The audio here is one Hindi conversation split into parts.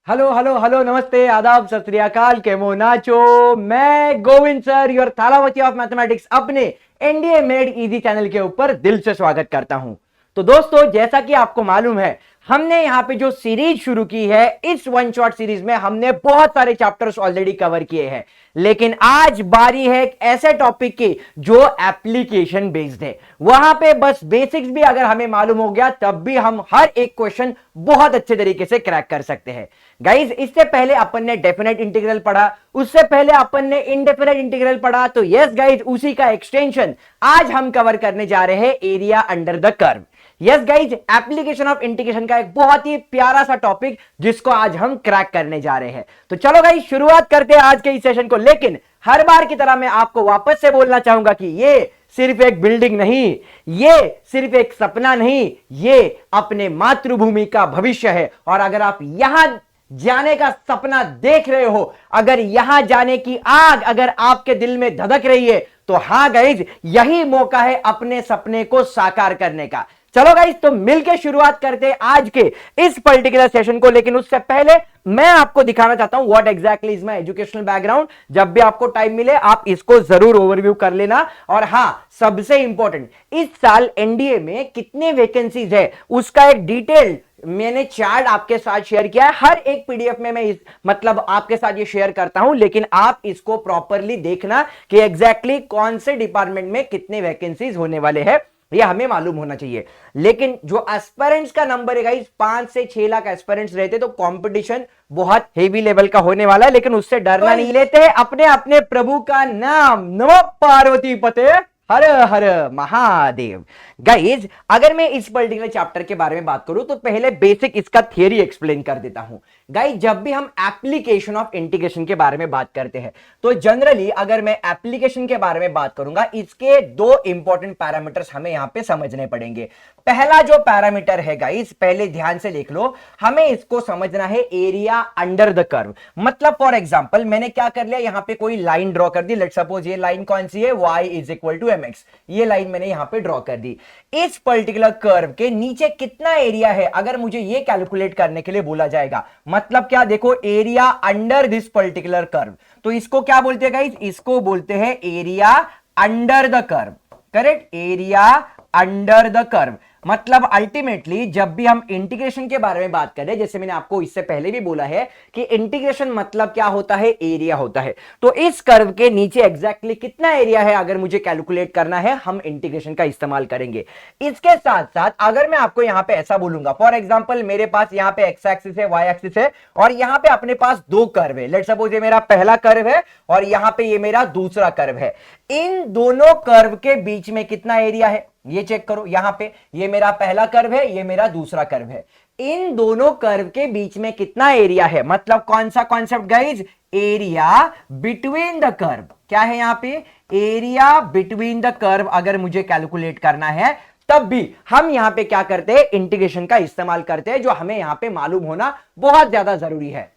हेलो हेलो हेलो, नमस्ते, आदाब, सत श्री अकाल, केमो नाचो। मैं गोविंद सर, योर थालावती ऑफ मैथमेटिक्स, अपने एनडीए मेड इजी चैनल के ऊपर दिल से स्वागत करता हूं। तो दोस्तों, जैसा कि आपको मालूम है, हमने यहां पे जो सीरीज शुरू की है, इस वन शॉट सीरीज में हमने बहुत सारे चैप्टर्स ऑलरेडी कवर किए हैं, लेकिन आज बारी है एक ऐसे टॉपिक की जो एप्लीकेशन बेस्ड है। वहां पे बस बेसिक्स भी अगर हमें मालूम हो गया, तब भी हम हर एक क्वेश्चन बहुत अच्छे तरीके से क्रैक कर सकते हैं। गाइज, इससे पहले अपन ने डेफिनेट इंटीग्रल पढ़ा, उससे पहले अपन ने इनडेफिनेट इंटीग्रल पढ़ा, तो यस गाइज, उसी का एक्सटेंशन आज हम कवर करने जा रहे हैं, area under the curve. Yes guys, application of integration का एक बहुत ही प्यारा सा टॉपिक जिसको आज हम क्रैक करने जा रहे हैं। तो चलो गाइज, शुरुआत करते हैं आज के इस सेशन को। लेकिन हर बार की तरह मैं आपको वापस से बोलना चाहूंगा कि ये सिर्फ एक बिल्डिंग नहीं, ये सिर्फ एक सपना नहीं, ये अपने मातृभूमि का भविष्य है। और अगर आप यहां जाने का सपना देख रहे हो, अगर यहां जाने की आग अगर आपके दिल में धधक रही है, तो हां गाइज, यही मौका है अपने सपने को साकार करने का। चलो गाइज, तो मिलकर शुरुआत करते हैं आज के इस पर्टिकुलर सेशन को। लेकिन उससे पहले मैं आपको दिखाना चाहता हूं what exactly is my educational background. जब भी आपको टाइम मिले, आप इसको जरूर ओवरव्यू कर लेना। और हां, सबसे इंपॉर्टेंट, इस साल एनडीए में कितने वैकेंसीज है उसका एक डिटेल मैंने चार्ट आपके साथ शेयर किया है। हर एक पीडीएफ में मैं मतलब आपके साथ ये शेयर करता हूं, लेकिन आप इसको प्रॉपरली देखना कि एग्जैक्टली कौन से डिपार्टमेंट में कितने वैकेंसीज होने वाले हैं, ये हमें मालूम होना चाहिए। लेकिन जो एस्पिरेंट्स का नंबर है गाइस, 5 से 6 लाख एस्पिरेंट्स रहते, तो कंपटीशन बहुत हेवी लेवल का होने वाला है। लेकिन उससे डरना नहीं, लेते हैं अपने अपने प्रभु का नाम। नमो पार्वती पते, हर हर महादेव। गाइज, अगर मैं इस पर्टिकुलर चैप्टर के बारे में बात करूं, तो पहले बेसिक इसका थियरी एक्सप्लेन कर देता हूं। गाइज, जब भी हम एप्लीकेशन ऑफ इंटीग्रेशन के बारे में बात करते हैं, तो जनरली अगर मैं एप्लीकेशन के बारे में बात करूंगा, इसके दो इंपॉर्टेंट पैरामीटर्स हमें यहां पे समझने पड़ेंगे। पहला जो पैरामीटर है गाइज, पहले ध्यान से लिख लो, हमें इसको समझना है एरिया अंडर द कर्व। मतलब फॉर एग्जांपल, मैंने क्या कर लिया, यहां पे कोई लाइन ड्रॉ कर दी। लेट्स सपोज ये लाइन कौन सी है, y is equal to mx। ये लाइन मैंने यहां पे ड्रॉ कर दी। इस पर्टिकुलर कर्व के नीचे कितना एरिया है, अगर मुझे ये कैलकुलेट करने के लिए बोला जाएगा, मतलब क्या, देखो, area under this particular curve, तो इसको क्या बोलते हैं गाइज, इसको बोलते हैं area under the curve. Correct, area under the curve. मतलब अल्टीमेटली जब भी हम इंटीग्रेशन के बारे में बात करें, जैसे मैंने आपको इससे पहले भी बोला है कि इंटीग्रेशन मतलब क्या होता है, एरिया होता है। तो इस कर्व के नीचे एग्जैक्टली कितना एरिया है, अगर मुझे कैलकुलेट करना है, हम इंटीग्रेशन का इस्तेमाल करेंगे। इसके साथ साथ अगर मैं आपको यहां पे ऐसा बोलूंगा, फॉर एग्जांपल मेरे पास यहां पे एक्स एक्सिस है, वाई एक्सिस है, और यहां पे अपने पास दो कर्व है। लेट्स सपोज ये मेरा पहला कर्व है और यहां पे ये मेरा दूसरा कर्व है। इन दोनों कर्व के बीच में कितना एरिया है, ये चेक करो। यहां पे ये मेरा पहला कर्व है, ये मेरा दूसरा कर्व है। इन दोनों कर्व के बीच में कितना एरिया है, मतलब कौन सा concept guys, area between the curve. क्या है यहां पे, एरिया बिटवीन द कर्व। अगर मुझे कैलकुलेट करना है, तब भी हम यहां पे क्या करते हैं, इंटीग्रेशन का इस्तेमाल करते हैं, जो हमें यहां पे मालूम होना बहुत ज्यादा जरूरी है।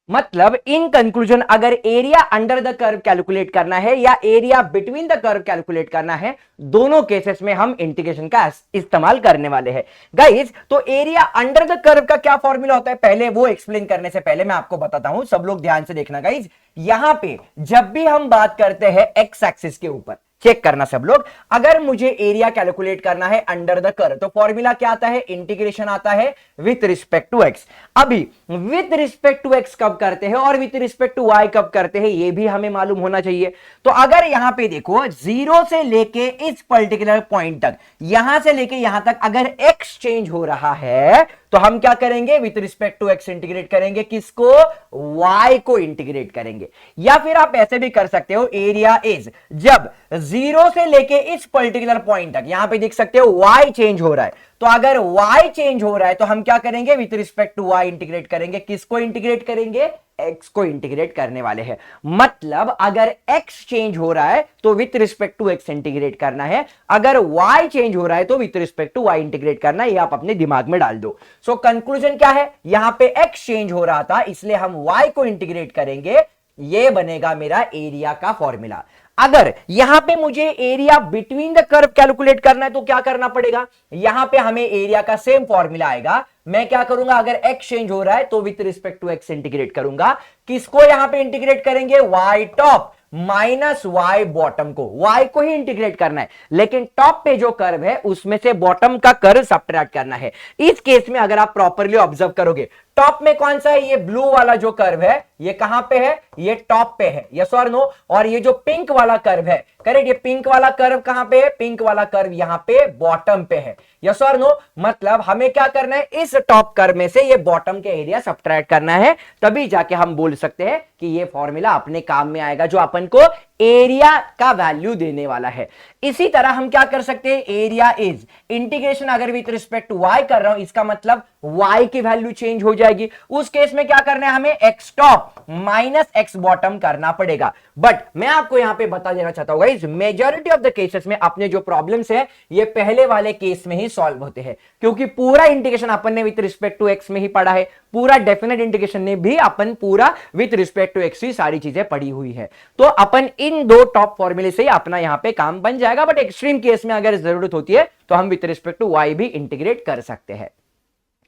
मतलब इन कंक्लूजन, अगर area under the curve calculate करना है या area between the curve calculate करना है, दोनों केसेस में हम इंटीग्रेशन का इस्तेमाल करने वाले हैं गाइस। तो एरिया अंडर द कर्व का क्या फॉर्मूला होता है, पहले वो एक्सप्लेन करने से पहले मैं आपको बताता हूं, सब लोग ध्यान से देखना गाइस। यहां पे जब भी हम बात करते हैं एक्स एक्सिस के ऊपर, चेक करना सब लोग, अगर मुझे एरिया कैलकुलेट करना है अंडर द कर्व, तो फॉर्मूला क्या आता है, इंटीग्रेशन आता है विथ रिस्पेक्ट टू एक्स। अभी विथ रिस्पेक्ट टू एक्स कब करते हैं और विथ रिस्पेक्ट टू वाई कब करते हैं, ये भी हमें मालूम होना चाहिए। तो अगर यहां पे देखो, जीरो से लेके इस पर्टिकुलर पॉइंट तक, यहां से लेके यहां तक अगर एक्स चेंज हो रहा है, तो हम क्या करेंगे, with respect to x integrate करेंगे, किसको, वाई को इंटीग्रेट करेंगे। या फिर आप ऐसे भी कर सकते हो, एरिया इज, जब जीरो से लेके इस पर्टिकुलर पॉइंट तक, यहां पे देख सकते हो वाई चेंज हो रहा है, तो अगर y चेंज हो रहा है, तो हम क्या करेंगे, with respect to y integrate करेंगे। किसको इंटीग्रेट करेंगे, x को इंटीग्रेट करने वाले हैं। मतलब अगर x चेंज हो रहा है, तो with respect to x integrate करना है, अगर y चेंज हो रहा है, तो with respect to y integrate करना है। ये आप अपने दिमाग में डाल दो। सो कंक्लूजन क्या है, यहां पे x चेंज हो रहा था, इसलिए हम y को इंटीग्रेट करेंगे। ये बनेगा मेरा एरिया का फॉर्मूला। अगर यहां पे मुझे area between the curve calculate करना है, तो क्या करना पड़ेगा, यहां पे हमें एरिया का सेम फॉर्मूला आएगा, मैं क्या करूंगा, अगर x चेंज हो रहा है तो with respect to x integrate करूंगा। किसको यहां पे इंटीग्रेट करेंगे, y top minus y bottom को, y को ही इंटीग्रेट करना है, लेकिन टॉप पे जो कर्व है उसमें से बॉटम का कर्व सब्ट्रैक्ट करना है। इस केस में अगर आप प्रॉपरली ऑब्जर्व करोगे, टॉप में कौन सा है, ये ब्लू वाला जो कर्व है ये कहां पे है, ये टॉप पे है, यस और नो। और ये जो पिंक वाला कर्व है, करेक्ट, ये पिंक वाला कर्व कहां पे है, पिंक वाला कर्व यहां पे बॉटम पे है, यस और नो। मतलब हमें क्या करना है, इस टॉप कर्व में से ये बॉटम के एरिया सब्ट्रैक्ट करना है, तभी जाके हम बोल सकते हैं कि ये फॉर्मूला अपने काम में आएगा जो अपन को एरिया का वैल्यू देने वाला है। इसी तरह हम क्या कर सकते हैं, एरिया इज इंटीग्रेशन, अगर विथ रिस्पेक्ट टू y कर रहा हूं, इसका मतलब y की वैल्यू चेंज हो जाएगी। उस केस में क्या करना है, हमें x top minus x bottom करना पड़ेगा। बट मैं आपको यहां पे बता देना चाहता हूं guys, majority of the cases में अपने जो प्रॉब्लम्स है ये पहले वाले केस में ही सॉल्व होते हैं, क्योंकि पूरा इंटीग्रेशन अपन ने विथ रिस्पेक्ट टू x में ही पढ़ा है, पूरा डेफिनेट इंटीग्रेशन ने भी अपन पूरा विथ रिस्पेक्ट टू x ही सारी चीजें पढ़ी हुई है। तो अपन इन दो टॉप फॉर्मूले से ही अपना यहां पे काम बन जाएगा। बट एक्सट्रीम केस में अगर जरूरत होती है तो हम विथ रिस्पेक्ट टू y भी इंटीग्रेट कर सकते हैं।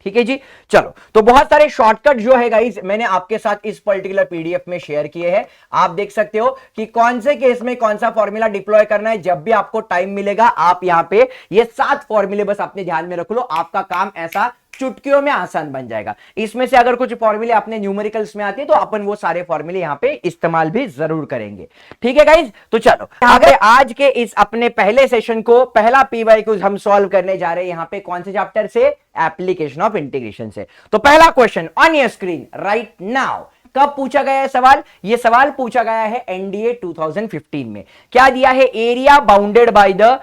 ठीक है जी, चलो। तो बहुत सारे शॉर्टकट जो है गाइस मैंने आपके साथ इस पर्टिकुलर पीडीएफ में शेयर किए हैं। आप देख सकते हो कि कौन से केस में कौन सा फॉर्मूला डिप्लॉय करना है। जब भी आपको टाइम मिलेगा आप यहां पे ये 7 फॉर्मूले बस अपने ध्यान में रख लो, आपका काम ऐसा चुटकियों में आसान बन जाएगा। इसमें से अगर कुछ फॉर्मूले अपने न्यूमेरिकल्स में आते हैं तो अपन वो सारे फॉर्मूले यहां पे इस्तेमाल भी जरूर करेंगे। ठीक है गाइज, तो चलो अगर आज के इस अपने पहले सेशन को, पहला पीवाई क्यूज हम सॉल्व करने जा रहे हैं यहां पे कौन से चैप्टर से, एप्लीकेशन ऑफ इंटीग्रेशन से। तो पहला question on your screen right now. कब पूछा गया है सवाल, ये सवाल पूछा गया है एनडीए 2015 में। क्या दिया है, area bounded by the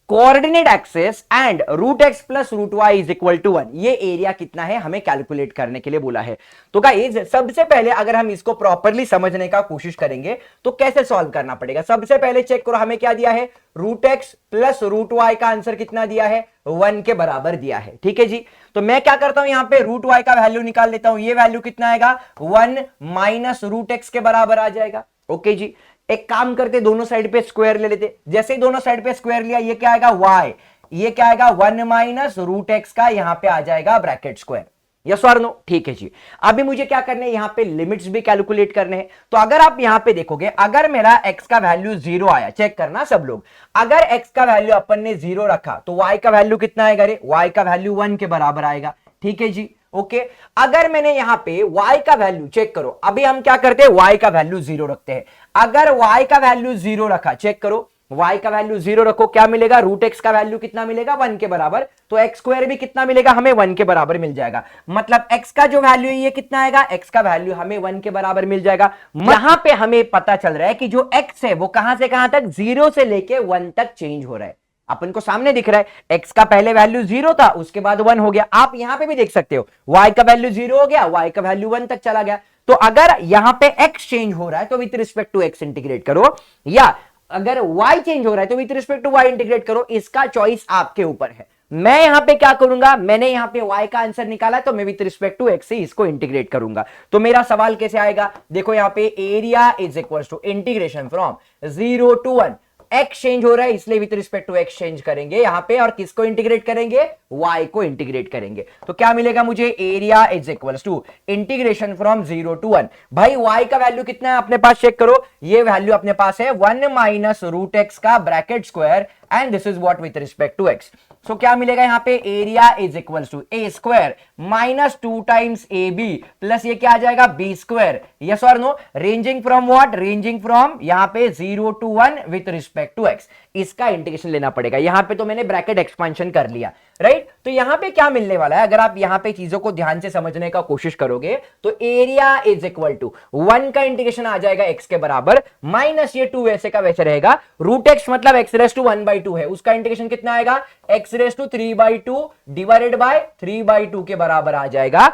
coordinate axis and root x plus root y is equal to 1। ये एरिया कितना है हमें कैलकुलेट करने के लिए बोला है। तो गाइस सबसे पहले अगर हम इसको प्रॉपरली समझने का कोशिश करेंगे तो कैसे सॉल्व करना पड़ेगा। सबसे पहले चेक करो हमें क्या दिया है, root x plus root y का आंसर कितना दिया है, 1 के बराबर दिया है। ठीक है जी, तो मैं क्या करता हूं यहां पे रूट वाई का वैल्यू निकाल लेता हूं। ये वैल्यू कितना आएगा, 1 माइनस रूट एक्स के बराबर आ जाएगा। ओके जी, एक काम करते दोनों साइड पे स्क्वायर ले लेते। जैसे ही दोनों साइड पे स्क्वायर लिया, ये क्या आएगा y, ये क्या आएगा 1 माइनस रूट एक्स का यहां पे आ जाएगा ब्रैकेट स्क्वायर, यस और नो। ठीक है जी, अभी मुझे क्या करना है, यहां पे लिमिट्स भी कैलकुलेट करने हैं। तो अगर आप यहां पे देखोगे, अगर मेरा x का वैल्यू 0 आया, चेक करना सब लोग, अगर x का वैल्यू अपन ने 0 रखा तो y का वैल्यू कितना आएगा, रे y का वैल्यू 1 के बराबर आएगा। ठीक है जी, ओके। अगर मैंने यहां पे y का वैल्यू चेक करो, अभी हम क्या करते हैं, y का वैल्यू 0 रखते हैं। अगर y का वैल्यू 0 रखा, चेक करो y का वैल्यू 0 रखो, क्या मिलेगा, रूट x का वैल्यू कितना मिलेगा, 1 के बराबर। तो x स्क्वायर भी कितना मिलेगा, हमें 1 के बराबर मिल जाएगा। मतलब x का जो वैल्यू है ये कितना आएगा, x का वैल्यू हमें 1 के बराबर मिल जाएगा। यहां पे हमें पता चल रहा है कि जो x है वो कहां से कहां तक, 0 से लेके 1 तक चेंज हो रहा है। अपन को सामने दिख रहा है x का पहले वैल्यू 0 था, उसके बाद 1 हो गया। आप यहां पे भी देख सकते हो y का वैल्यू 0 हो गया, y का वैल्यू 1 तक चला गया। तो अगर यहां पे x चेंज हो रहा है तो with respect to x integrate करो, या अगर y चेंज हो रहा है तो with respect to y integrate करो। इसका चॉइस आपके ऊपर है। मैं यहां पे क्या करूंगा, मैंने यहां पे y का आंसर निकाला तो मैं विथ रिस्पेक्ट टू x से इसको इंटीग्रेट करूंगा। तो मेरा सवाल कैसे आएगा, देखो यहां पे area is equal to integration from 0 to 1, x change हो रहा है इसलिए with respect to x change करेंगे यहां पे, और किसको इंटीग्रेट करेंगे, y को इंटीग्रेट करेंगे। तो क्या मिलेगा मुझे, area is equal to integration from 0 to 1। भाई y का वैल्यू कितना है अपने पास, चेक करो, ये वैल्यू अपने पास है 1 माइनस रूट एक्स का bracket square, and this is what with respect to x। So क्या मिलेगा यहां पे, area is equal to a square minus 2 times a b plus ये क्या आ जाएगा, बी स्क्वायर, यस और no. Ranging from what, ranging from यहां पे 0 to 1 with respect to x। इसका इंटीग्रेशन लेना पड़ेगा। यहां पे तो मैंने ब्रैकेट एक्सपेंशन कर लिया, राइट। तो यहां पे क्या मिलने वाला है, अगर आप यहां पे चीजों को ध्यान से समझने का कोशिश करोगे तो एरिया इज इक्वल टू 1 का इंटीग्रेशन आ जाएगा x के बराबर, माइनस ये 2 वैसे का वैसे रहेगा, रूट x मतलब x रेस टू 1/2 है, उसका इंटीग्रेशन कितना आएगा, x raise to 3/2 divided by 3/2 के बराबर आ जाएगा,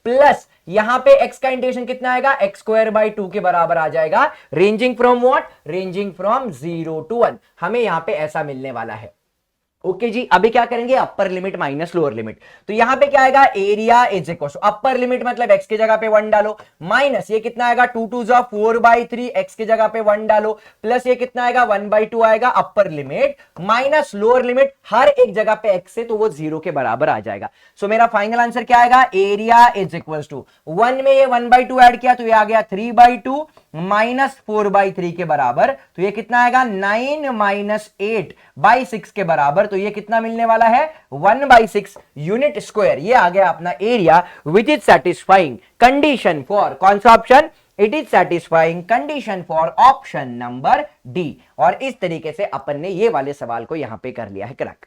प्लस यहां पे x का इंटीग्रेशन कितना आएगा, x स्क्वायर बाय 2 के बराबर आ जाएगा। Ranging from what, ranging from 0 to 1, हमें यहां पे ऐसा मिलने वाला है। ओके जी, अभी क्या करेंगे, upper limit minus lower limit. तो यहां पे क्या आएगा, area is equal to upper limit मतलब एक्स की जगह पे 1 डालो, माइनस ये कितना आएगा 2 2 जा 4/3, एक्स की जगह पे 1 डालो, प्लस ये कितना आएगा 1/2 आएगा upper limit, minus lower limit हर एक जगह पे एक्स है तो वो 0 के बराबर आ जाएगा। सो मेरा फाइनल आंसर क्या आएगा, एरिया इज इक्वल टू 1 में ये 1/2 ऐड किया तो ये आ गया 3/2 माइनस 4/3 के बराबर, तो ये कितना आएगा 9 माइनस 8/6 के बराबर, तो ये कितना मिलने वाला है 1/6 यूनिट स्क्वायर। ये आ गया अपना area which is satisfying condition for कौन सा option, it is satisfying condition for option number D. और इस तरीके से अपन ने ये वाले सवाल को यहां पे कर लिया है क्रैक।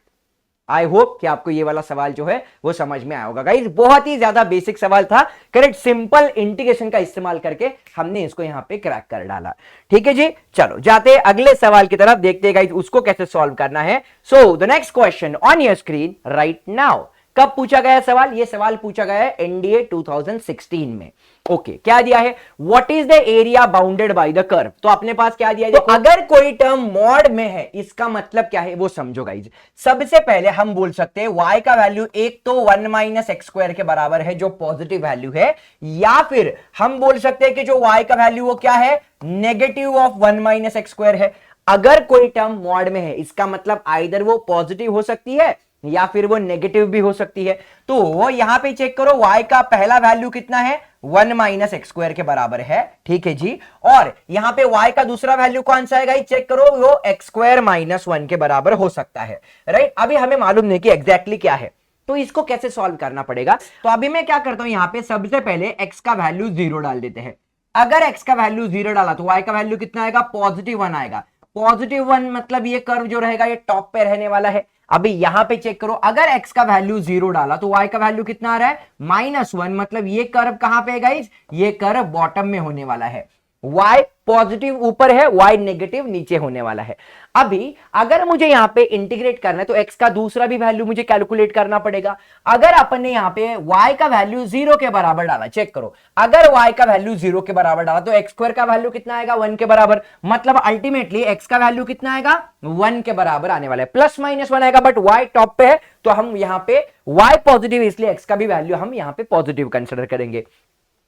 आई होप कि आपको ये वाला सवाल जो है वो समझ में आया होगा गाइस, बहुत ही ज्यादा बेसिक सवाल था, करेक्ट सिंपल इंटीग्रेशन का इस्तेमाल करके हमने इसको यहां पे क्रैक कर डाला। ठीक है जी, चलो जाते अगले सवाल की तरफ, देखते हैं गाइस उसको कैसे सॉल्व करना है। So the next question on your screen right now. कब पूछा गया सवाल, ये सवाल पूछा गया है एनडीए 2016 में। ओके, क्या दिया है, what is the area bounded by the curve. तो अपने पास क्या दिया है, तो अगर कोई टर्म मॉड में है इसका मतलब क्या है वो समझो गाइज। सबसे पहले हम बोल सकते हैं y का वैल्यू एक तो 1 माइनस एक्स स्क्वायर के बराबर है जो पॉजिटिव वैल्यू है, या फिर हम बोल सकते हैं कि जो y का वैल्यू वो क्या है, negative of 1 minus x square है। अगर कोई टर्म मॉड में है इसका मतलब आइदर वो पॉजिटिव हो सकती है या फिर वो नेगेटिव भी हो सकती है। तो यहां पे चेक करो y का पहला वैल्यू कितना है, 1 माइनस एक्स स्क्वायर के बराबर है, ठीक है जी। और यहां पे y का दूसरा वैल्यू कौन सा है, चेक करो, वो एक्स स्क्वायर माइनस 1 के बराबर हो सकता है, राइट। अभी हमें मालूम नहीं कि एग्जैक्टली क्या है, तो इसको कैसे सॉल्व करना पड़ेगा। तो अभी मैं क्या करता हूं, यहां पे सबसे पहले x का वैल्यू 0 डाल देते हैं। अगर x का वैल्यू 0 डाला तो y का वैल्यू कितना आएगा, +1 आएगा। +1 मतलब ये कर्व जो रहेगा ये टॉप पे रहने वाला है। अभी यहां पे चेक करो, अगर x का वैल्यू 0 डाला तो y का वैल्यू कितना आ रहा है, -1, मतलब ये कर्व कहां पे है गाइस, ये कर्व बॉटम में होने वाला है। y पॉजिटिव ऊपर है, y नेगेटिव नीचे होने वाला है। अभी अगर मुझे यहां पे इंटीग्रेट करना है तो x का दूसरा भी वैल्यू मुझे कैलकुलेट करना पड़ेगा। अगर अपन ने यहां पे y का वैल्यू 0 के बराबर डाला, चेक करो, अगर y का वैल्यू 0 के बराबर डाला तो एक्स स्क्वायर का वैल्यू कितना आएगा, 1 के बराबर, मतलब अल्टीमेटली x का वैल्यू कितना आएगा, 1 के बराबर आने वाला है। +-1 आएगा, बट y टॉप पे है तो हम यहां पे y पॉजिटिव, इसलिए x का भी वैल्यू हम यहां पे पॉजिटिव कंसिडर करेंगे।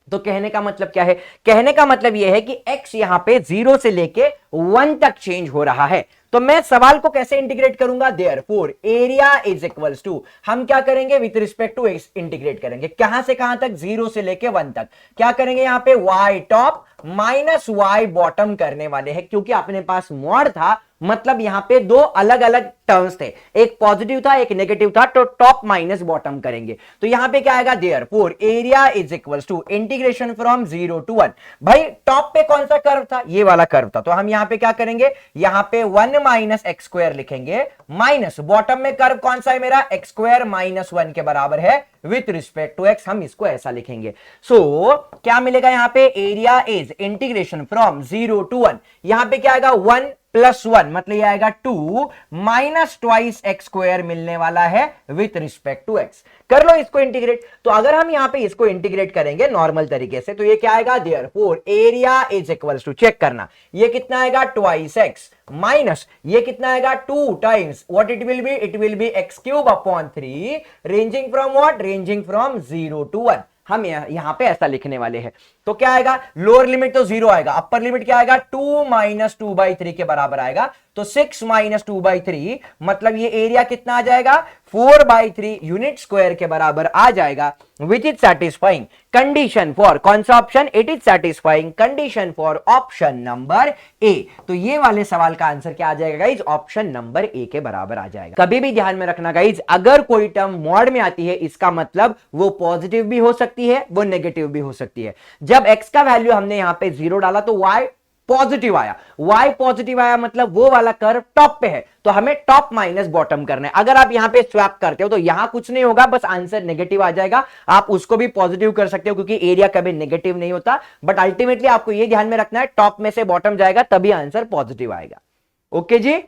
तो कहने का मतलब क्या है, कहने का मतलब यह है कि x यहां पे 0 से लेके 1 तक चेंज हो रहा है। तो मैं सवाल को कैसे इंटीग्रेट करूंगा, therefore area is equals to, हम क्या करेंगे with respect to x integrate करेंगे, कहां से कहां तक, 0 से लेके 1 तक। क्या करेंगे यहां पे y top minus y bottom करने वाले हैं, क्योंकि अपने पास मॉड था, मतलब यहां पे दो अलग अलग टर्म्स थे, एक पॉजिटिव था एक नेगेटिव था, तो टॉप माइनस बॉटम करेंगे। तो यहां पे क्या आएगा, therefore area is equals to integration from 0 to 1। भाई टॉप पे कौन सा कर्व था, ये वाला कर्व था, तो हम यहां पे क्या करेंगे, यहां पे 1 माइनस एक्स स्क्वायर लिखेंगे, माइनस बॉटम में कर्व कौन सा है मेरा, एक्स स्क्वायर माइनस 1 के बराबर है विथ रिस्पेक्ट टू एक्स, हम इसको ऐसा लिखेंगे। सो क्या मिलेगा यहां पे, area is integration from 0 to 1, यहां पे क्या आएगा 1 + 1 मतलब ये आएगा 2 माइनस ट्वाइस एक्स स्क्वायर मिलने वाला है विथ रिस्पेक्ट टू एक्स। कर लो इसको इंटीग्रेट। तो अगर हम यहां पे इसको इंटीग्रेट करेंगे नॉर्मल तरीके से तो ये क्या आएगा, therefore area is equals to, check करना, ये कितना आएगा ट्वाइस एक्स माइनस ये कितना आएगा 2 times what it will be x³ ranging from what, ranging from 0 to 1। हम यहां पे ऐसा लिखने वाले हैं। तो क्या आएगा, लोअर लिमिट तो 0 आएगा, अपर लिमिट क्या आएगा, 2 माइनस 2/3 के बराबर आएगा। तो 6 माइनस 2/3 मतलब ये एरिया कितना आ जाएगा, 4/3 यूनिट स्क्वायर के बराबर आ जाएगा, which is satisfying condition for कौन सा option, it is satisfying condition for option number A. तो ये वाले सवाल का आंसर क्या आ जाएगा गाइज, ऑप्शन नंबर ए के बराबर आ जाएगा। कभी भी ध्यान में रखना गाइज, अगर कोई टर्म मॉड में आती है इसका मतलब वो पॉजिटिव भी हो सकती है वो नेगेटिव भी हो सकती है। जब x का वैल्यू हमने यहां पे 0 डाला तो y पॉजिटिव आया, y पॉजिटिव आया मतलब वो वाला कर्व टॉप पे है, तो हमें टॉप माइनस बॉटम करना है। अगर आप यहां पे स्वैप करते हो तो यहां कुछ नहीं होगा, बस आंसर नेगेटिव आ जाएगा। आप उसको भी पॉजिटिव कर सकते हो क्योंकि एरिया कभी नेगेटिव नहीं होता, बट अल्टीमेटली आपको ये ध्यान में रखना है टॉप में से बॉटम जाएगा तभी आंसर पॉजिटिव आएगा। ओके जी,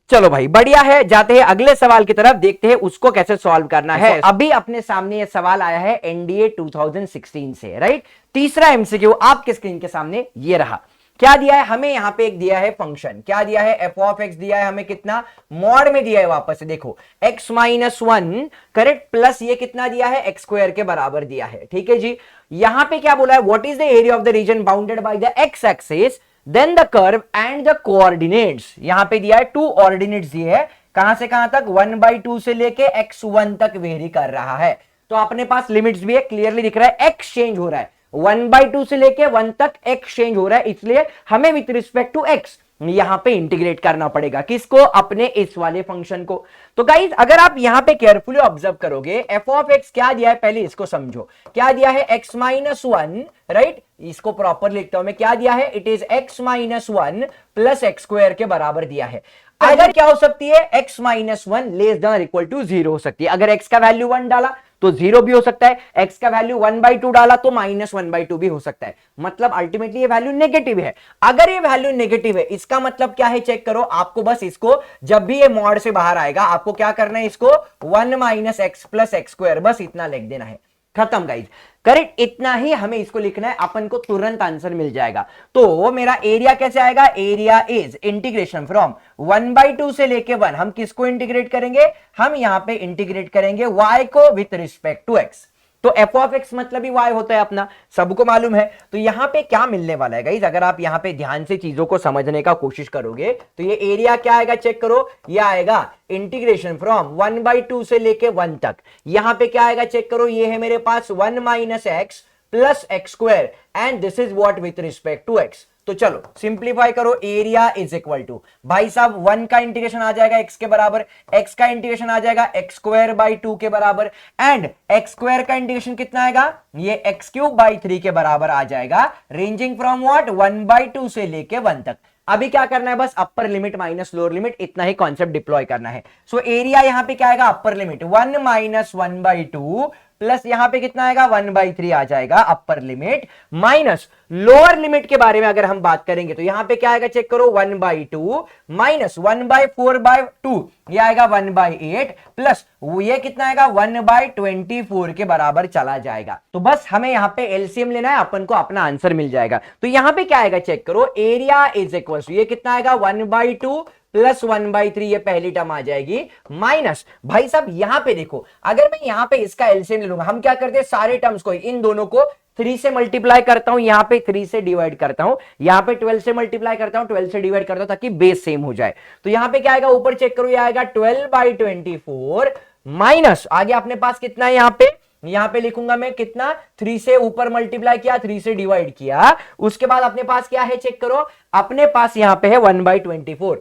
चलो भाई बढ़िया है, जाते हैं अगले सवाल की तरफ, देखते हैं उसको कैसे सॉल्व करना है। अभी अपने सामने ये सवाल आया है एनडीए 2016 से, राइट। तीसरा एमसीक्यू आपके स्क्रीन के सामने ये रहा। क्या दिया है हमें यहां पे, एक दिया है फंक्शन, क्या दिया है, एफ ऑफ एक्स दिया है हमें, कितना मॉड में दिया है, वापस से देखो x minus one, correct, plus ये कितना दिया है, एक्स स्क्वायर के बराबर दिया है, ठीक है जी। यहां पे क्या बोला है, what is the area of the region bounded by the x axis then the curve and the coordinates, यहां पे दिया है टू ऑर्डिनेट्स दिए है, कहां से कहां तक, 1/2 से लेके x1 तक वेरी कर रहा है। तो अपने पास लिमिट्स भी है, क्लियरली दिख रहा है एक्स चेंज हो रहा है, 1/2 से लेके 1 तक एक्स चेंज हो रहा है, इसलिए हमें विथ रिस्पेक्ट टू एक्स यहां पे इंटीग्रेट करना पड़ेगा, किसको, अपने इस वाले फंक्शन को। तो गाइस अगर आप यहां पे केयरफुली ऑब्जर्व करोगे, एफ ऑफ एक्स क्या दिया है, पहले इसको समझो, क्या दिया है, x माइनस वन, राइट, इसको प्रॉपर लिखता हूं मैं, क्या दिया है, it is x minus one plus x square के बराबर दिया है। अगर क्या हो सकती है, x minus one less than equal to 0 हो सकती है, अगर x का वैल्यू 1 डाला तो 0 भी हो सकता है, x का वैल्यू 1/2 डाला तो -1/2 भी हो सकता है, मतलब अल्टीमेटली ये वैल्यू नेगेटिव है। अगर ये वैल्यू नेगेटिव है, इसका मतलब क्या है, चेक करो, आपको बस इसको जब भी ये मॉड से बाहर आएगा आपको क्या करना है, इसको 1 minus x plus x square, बस इतना लिख देना है, खत्म गाइज, करेक्ट, इतना ही हमें इसको लिखना है, अपन को तुरंत आंसर मिल जाएगा। तो मेरा एरिया कैसे आएगा, एरिया इज इंटीग्रेशन फ्रॉम 1/2 से लेके 1, हम किसको इंटीग्रेट करेंगे, हम यहां पे इंटीग्रेट करेंगे y को विथ रिस्पेक्ट टू x। तो एफ ऑफ एक्स मतलब ही y होता है अपना, सबको मालूम है। तो यहां पे क्या मिलने वाला है गाइस, अगर आप यहां पे ध्यान से चीजों को समझने का कोशिश करोगे तो ये एरिया क्या आएगा, चेक करो, ये आएगा इंटीग्रेशन फ्रॉम 1/2 से लेके 1 तक, यहां पे क्या आएगा, चेक करो, ये है मेरे पास 1 minus x plus x square and this is what with respect to x. तो चलो सिंप्लीफाई करो, एरिया इज इक्वल टू, भाई साहब 1 का इंटीग्रेशन आ जाएगा x के बराबर, x का इंटीग्रेशन आ जाएगा x स्क्वायर बाई 2 के बराबर, एंड x स्क्वायर का इंटीग्रेशन कितना आएगा, ये x क्यूब बाई 3 के बराबर आ जाएगा, रेंजिंग फ्रॉम व्हाट, 1/2 से लेके 1 तक। अभी क्या करना है, बस अपर लिमिट माइनस लोअर लिमिट, इतना ही कॉन्सेप्ट डिप्लॉय करना है। सो एरिया यहां पे क्या आएगा, अपर लिमिट 1 माइनस 1/2 प्लस यहां पे कितना आएगा, 1/3 आ जाएगा अपर लिमिट, माइनस लोअर लिमिट के बारे में अगर हम बात करेंगे तो यहां पे क्या आएगा, चेक करो, 1/2 माइनस 1/4/2, ये आएगा 1/8 प्लस ये कितना आएगा, 1/24 के बराबर चला जाएगा। तो बस हमें यहां पे एलसीएम लेना है, अपन को अपना आंसर मिल जाएगा। तो यहां पे क्या आएगा, चेक करो, एरिया इज इक्वल टू, ये कितना आएगा, 1/2 प्लस 1/3, ये पहली टर्म आ जाएगी, माइनस, भाई साहब यहां पे देखो, अगर मैं यहां पे इसका एलसीएम ले लूंगा, हम क्या करते हैं, सारे टर्म्स को, इन दोनों को 3 से मल्टीप्लाई करता हूं, यहां पे 3 से डिवाइड करता हूं, यहां पे 12 से मल्टीप्लाई करता हूं, 12 से डिवाइड करता हूं, ताकि बेस सेम हो जाए। तो यहां पे क्या आएगा, ऊपर चेक करो, ये आएगा 12/24 माइनस, आगे अपने पास कितना है, यहां पे लिखूंगा मैं कितना, 3 से ऊपर मल्टीप्लाई किया, 3 से डिवाइड किया, उसके बाद अपने पास क्या है, चेक करो, अपने पास यहां पे है 1/24,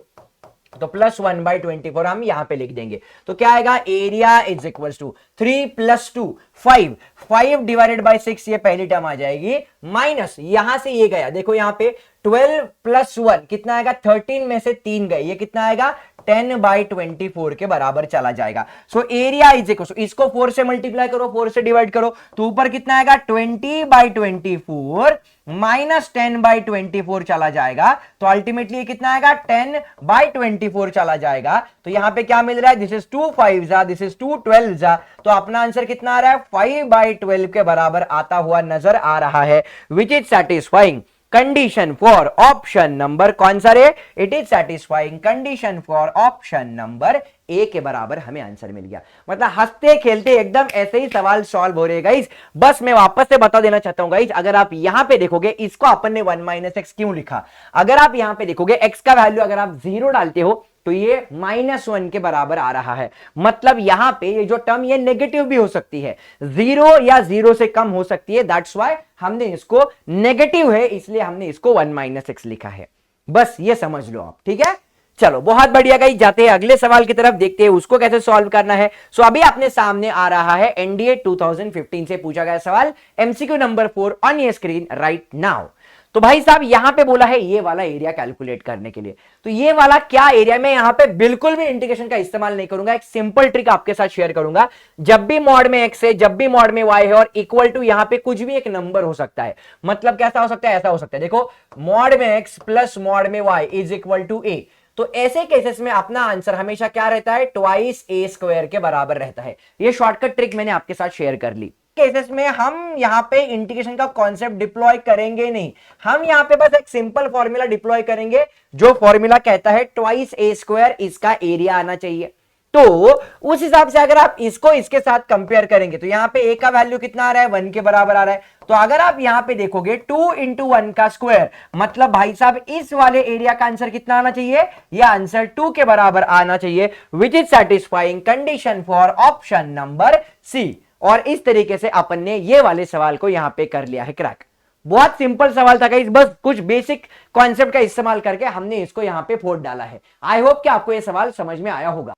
तो प्लस 1/24 हम यहां पे लिख देंगे। तो क्या आएगा, area is equal to 3 + 2 5, 5 divided by 6, ये पहली टर्म आ जाएगी, माइनस यहां से ये गया, देखो यहां पे 12 + 1 कितना आएगा, 13 में से 3 गए, ये कितना आएगा, 10/24 के बराबर चला जाएगा। So area is equal to, इसको 4 से मल्टीप्लाई करो, 4 से डिवाइड करो, तो ऊपर कितना आएगा, 20/24 माइनस 10/24 चला जाएगा, तो अल्टीमेटली कितना आएगा, 10/24 चला जाएगा। तो यहां पे क्या मिल रहा है, दिस इज 2 5 जा, दिस इज 2 12 जा, तो अपना आंसर कितना आ रहा है, 5/12 के बराबर आता हुआ नजर आ रहा है, विच is satisfying condition for option number, कौन सा रे, it is satisfying condition for option number A के बराबर हमें आंसर मिल गया। मतलब हंसते खेलते एकदम ऐसे ही सवाल सॉल्व हो रहे हैं गाइस। बस मैं वापस से बता देना चाहता हूं गाइस, अगर आप यहां पे देखोगे, इसको अपन ने 1 - x क्यों लिखा, अगर आप यहां पे देखोगे x का वैल्यू अगर आप 0 डालते हो तो ये -1 के बराबर आ रहा है, मतलब यहां पे ये जो टर्म ये नेगेटिव भी हो सकती है, 0 या 0 से कम हो सकती है, दैट्स व्हाई हमने इसको नेगेटिव है, इसलिए हमने इसको 1 - x लिखा है। बस ये समझ लो आप, ठीक है। चलो बहुत बढ़िया गाइस, जाते हैं अगले सवाल की तरफ, देखते हैं उसको कैसे सॉल्व करना है। सो अभी अपने सामने आ रहा है एनडीए 2015 से पूछा गया सवाल, एमसीक्यू नंबर 4 ऑन ये स्क्रीन राइट नाउ। तो भाई साहब यहां पे बोला है ये वाला एरिया कैलकुलेट करने के लिए, तो ये वाला क्या एरिया, मैं यहां पे बिल्कुल भी इंटीग्रेशन का इस्तेमाल नहीं करूंगा, एक सिंपल ट्रिक आपके साथ शेयर करूंगा। जब भी मॉड में x है, जब भी मॉड में y है और इक्वल टू यहां पे कुछ भी एक नंबर हो सकता है, मतलब कैसा हो सकता है, ऐसा हो सकता है, देखो मॉड में x प्लस मॉड में y is equal to a, तो ऐसे केसेस में अपना आंसर हमेशा क्या रहता है, ट्वाइस a स्क्वायर के बराबर रहता है। ये शॉर्टकट ट्रिक मैंने आपके साथ शेयर कर ली। केसेस में हम यहाँ पे इंटीग्रेशन का कॉन्सेप्ट डिप्लॉय करेंगे नहीं, हम यहाँ पे बस एक सिंपल फॉर्मूला डिप्लॉय करेंगे, जो फॉर्मूला कहता है ट्वाइस ए स्क्वायर इसका एरिया आना चाहिए। तो उस हिसाब से अगर आप इसको इसके साथ कंपेयर करेंगे तो यहाँ पे ए का वैल्यू कितना आ रहा है, 1 के बराबर आ रहा है। तो अगर आप यहाँ पे देखोगे 2 इंटू 1 का स्क्वायर, मतलब भाई साहब इस वाले एरिया का आंसर कितना आना चाहिए, यह आंसर 2 के बराबर आना चाहिए, which is satisfying condition for option number C. और इस तरीके से अपन ने ये वाले सवाल को यहां पे कर लिया है क्रैक। बहुत सिंपल सवाल था गाइस, बस कुछ बेसिक कॉन्सेप्ट का इस्तेमाल करके हमने इसको यहां पे फोड़ डाला है। आई होप कि आपको ये सवाल समझ में आया होगा।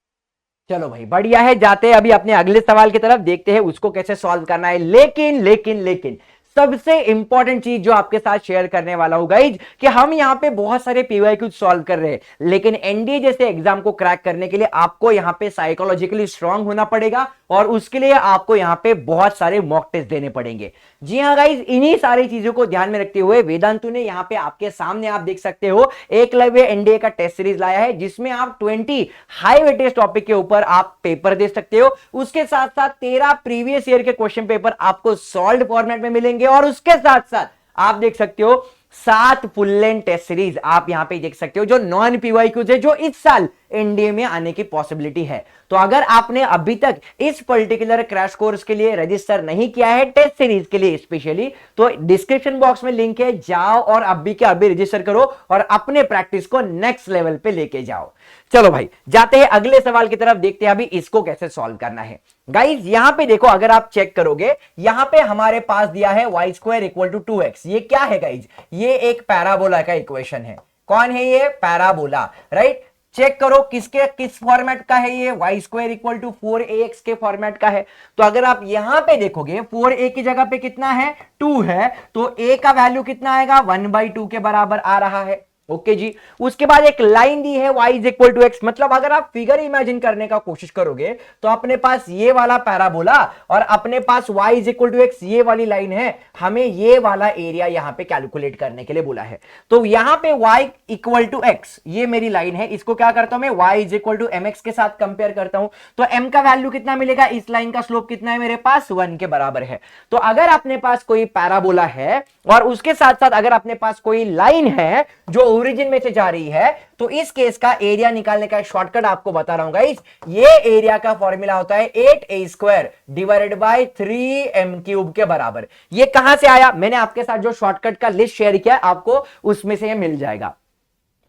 चलो भाई बढ़िया है, जाते हैं अभी अपने अगले सवाल की तरफ, देखते हैं उसको कैसे सॉल्व करना है। लेकिन लेकिन लेकिन सबसे इंपॉर्टेंट चीज जो आपके साथ शेयर करने वाला हूं गाइज, कि हम यहां पे बहुत सारे पीवाईक्यू सॉल्व कर रहे हैं, लेकिन एनडीए जैसे एग्जाम को क्रैक करने के लिए आपको यहां पे साइकोलॉजिकली स्ट्रांग होना पड़ेगा, और उसके लिए आपको यहां पे बहुत सारे मॉक टेस्ट देने पड़ेंगे। जी हाँ गाइज, इन्हीं सारी चीजों को ध्यान में रखते हुए वेदांतु ने यहां पे आपके सामने आप देख सकते हो एकलव्य एनडीए का टेस्ट सीरीज लाया है, जिसमें आप 20 हाई वेटेज टॉपिक के ऊपर आप पेपर दे सकते हो। उसके साथ साथ 13 प्रीवियस ईयर के क्वेश्चन पेपर आपको सॉल्व फॉर्मेट में मिलेंगे, और उसके साथ साथ आप देख सकते हो 7 फुल लेंथ टेस्ट सीरीज आप यहां पे देख सकते हो, जो नॉन पीवाईक्यूज है, जो इस साल एनडीए में आने की पॉसिबिलिटी है। तो अगर आपने अभी तक इस पर्टिकुलर क्रैश कोर्स के लिए रजिस्टर नहीं किया है, टेस्ट सीरीज के लिए स्पेशली, तो डिस्क्रिप्शन बॉक्स में लिंक है, जाओ और अभी के अभी रजिस्टर करो और अपने प्रैक्टिस को नेक्स्ट लेवल पे लेके जाओ। चलो भाई जाते हैं अगले सवाल की तरफ, देखते हैं अभी इसको कैसे सॉल्व करना है। गाइज यहां पे देखो, अगर आप चेक करोगे यहां पे हमारे पास दिया है Y square equal to 2x। ये क्या है गाइज, ये एक पैराबोला का इक्वेशन है। कौन है ये, पैराबोला, राइट। चेक करो किस फॉर्मेट का है ये, Y square equal to 4ax के फॉर्मेट का है। तो अगर आप यहां पे देखोगे 4a की जगह पे कितना है, 2 है, तो a का वैल्यू कितना आएगा, 1/2 के बराबर आ रहा है। ओके जी, उसके बाद एक लाइन दी है y is equal to x, मतलब अगर आप फिगर इमेजिन करने का कोशिश करोगे तो अपने पास ये वाला पैराबोला और अपने पास y is equal to x ये वाली लाइन है, हमें ये वाला एरिया यहां पे कैलकुलेट करने के लिए बोला है। तो यहां पे y इक्वल टू एक्स ये मेरी लाइन है, इसको क्या करता हूं मैं, y is equal to mx के साथ कंपेयर करता हूं। तो m का वैल्यू कितना मिलेगा, इस लाइन का स्लोप कितना है मेरे पास, 1 के बराबर है। तो अगर अपने पास कोई पैराबोला है और उसके साथ साथ अगर अपने पास कोई लाइन है जो ओरिजिन में से जा रही है, तो इस केस का एरिया निकालने का शॉर्टकट आपको बता रहा हूं गाइस। ये एरिया का फॉर्मूला होता है 8a square divided bye 3m cube के बराबर। ये कहां से आया, मैंने आपके साथ जो शॉर्टकट का लिस्ट शेयर किया आपको उसमें से ये मिल जाएगा।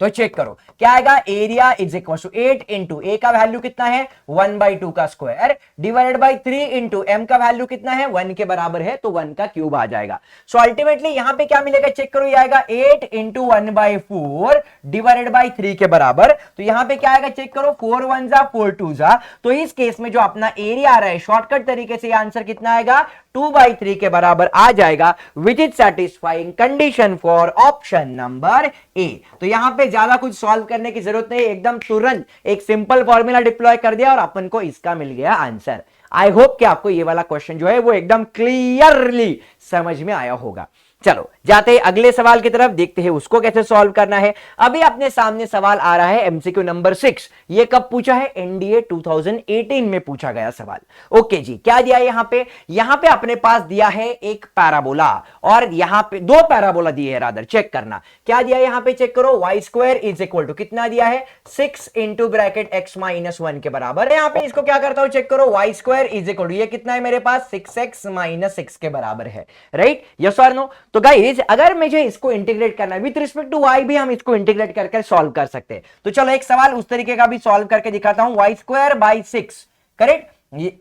तो चेक करो क्या आएगा, area is equal to 8 into A का वैल्यू कितना है, 1/2 का square divided by 3 into M का वैल्यू कितना है, 1 के बराबर है, तो 1 का क्यूब आ जाएगा। सो अल्टीमेटली यहां पे क्या मिलेगा, चेक करो, ये आएगा 8 इंटू 1/4 डिवाइडेड बाय 3 के बराबर। तो यहां पे क्या आएगा, चेक करो, 4 1 जा 4 2 जा। तो इस केस में जो अपना एरिया आ रहा है शॉर्टकट तरीके से आंसर कितना आएगा, 2/3 के बराबर आ जाएगा, which is satisfying condition for option number A. तो यहां पे ज्यादा कुछ सॉल्व करने की जरूरत नहीं, एकदम तुरंत एक सिंपल फॉर्मूला डिप्लॉय कर दिया और अपन को इसका मिल गया आंसर। आई होप कि आपको ये वाला क्वेश्चन जो है वो एकदम क्लियरली समझ में आया होगा। चलो जाते हैं अगले सवाल की तरफ, देखते हैं उसको कैसे सॉल्व करना है। अभी अपने सामने सवाल आ रहा है एमसीक्यू नंबर 6। ये कब पूछा है, एनडीए 2018 में पूछा गया सवाल। ओके जी, क्या दिया है यहां पे अपने पास दिया है एक पैराबोला और यहां पे 2 पैराबोला दिए है, रादर चेक करना क्या दिया है यहां पे, चेक करो, y square is equal to कितना दिया है, 6 इंटू ब्रैकेट एक्स माइनस 1 के बराबर। यहां पे इसको क्या करता हूं, चेक करो, y square is equal to ये कितना है मेरे पास, 6x माइनस 6 के बराबर है, राइट, यस और नो। तो गाइस अगर मुझे इसको इंटीग्रेट करना है विद रिस्पेक्ट टू y भी हम इसको इंटीग्रेट करके सॉल्व कर सकते हैं। तो चलो एक सवाल उस तरीके का भी सॉल्व करके दिखाता हूं, y स्क्वायर बाई 6, करेक्ट।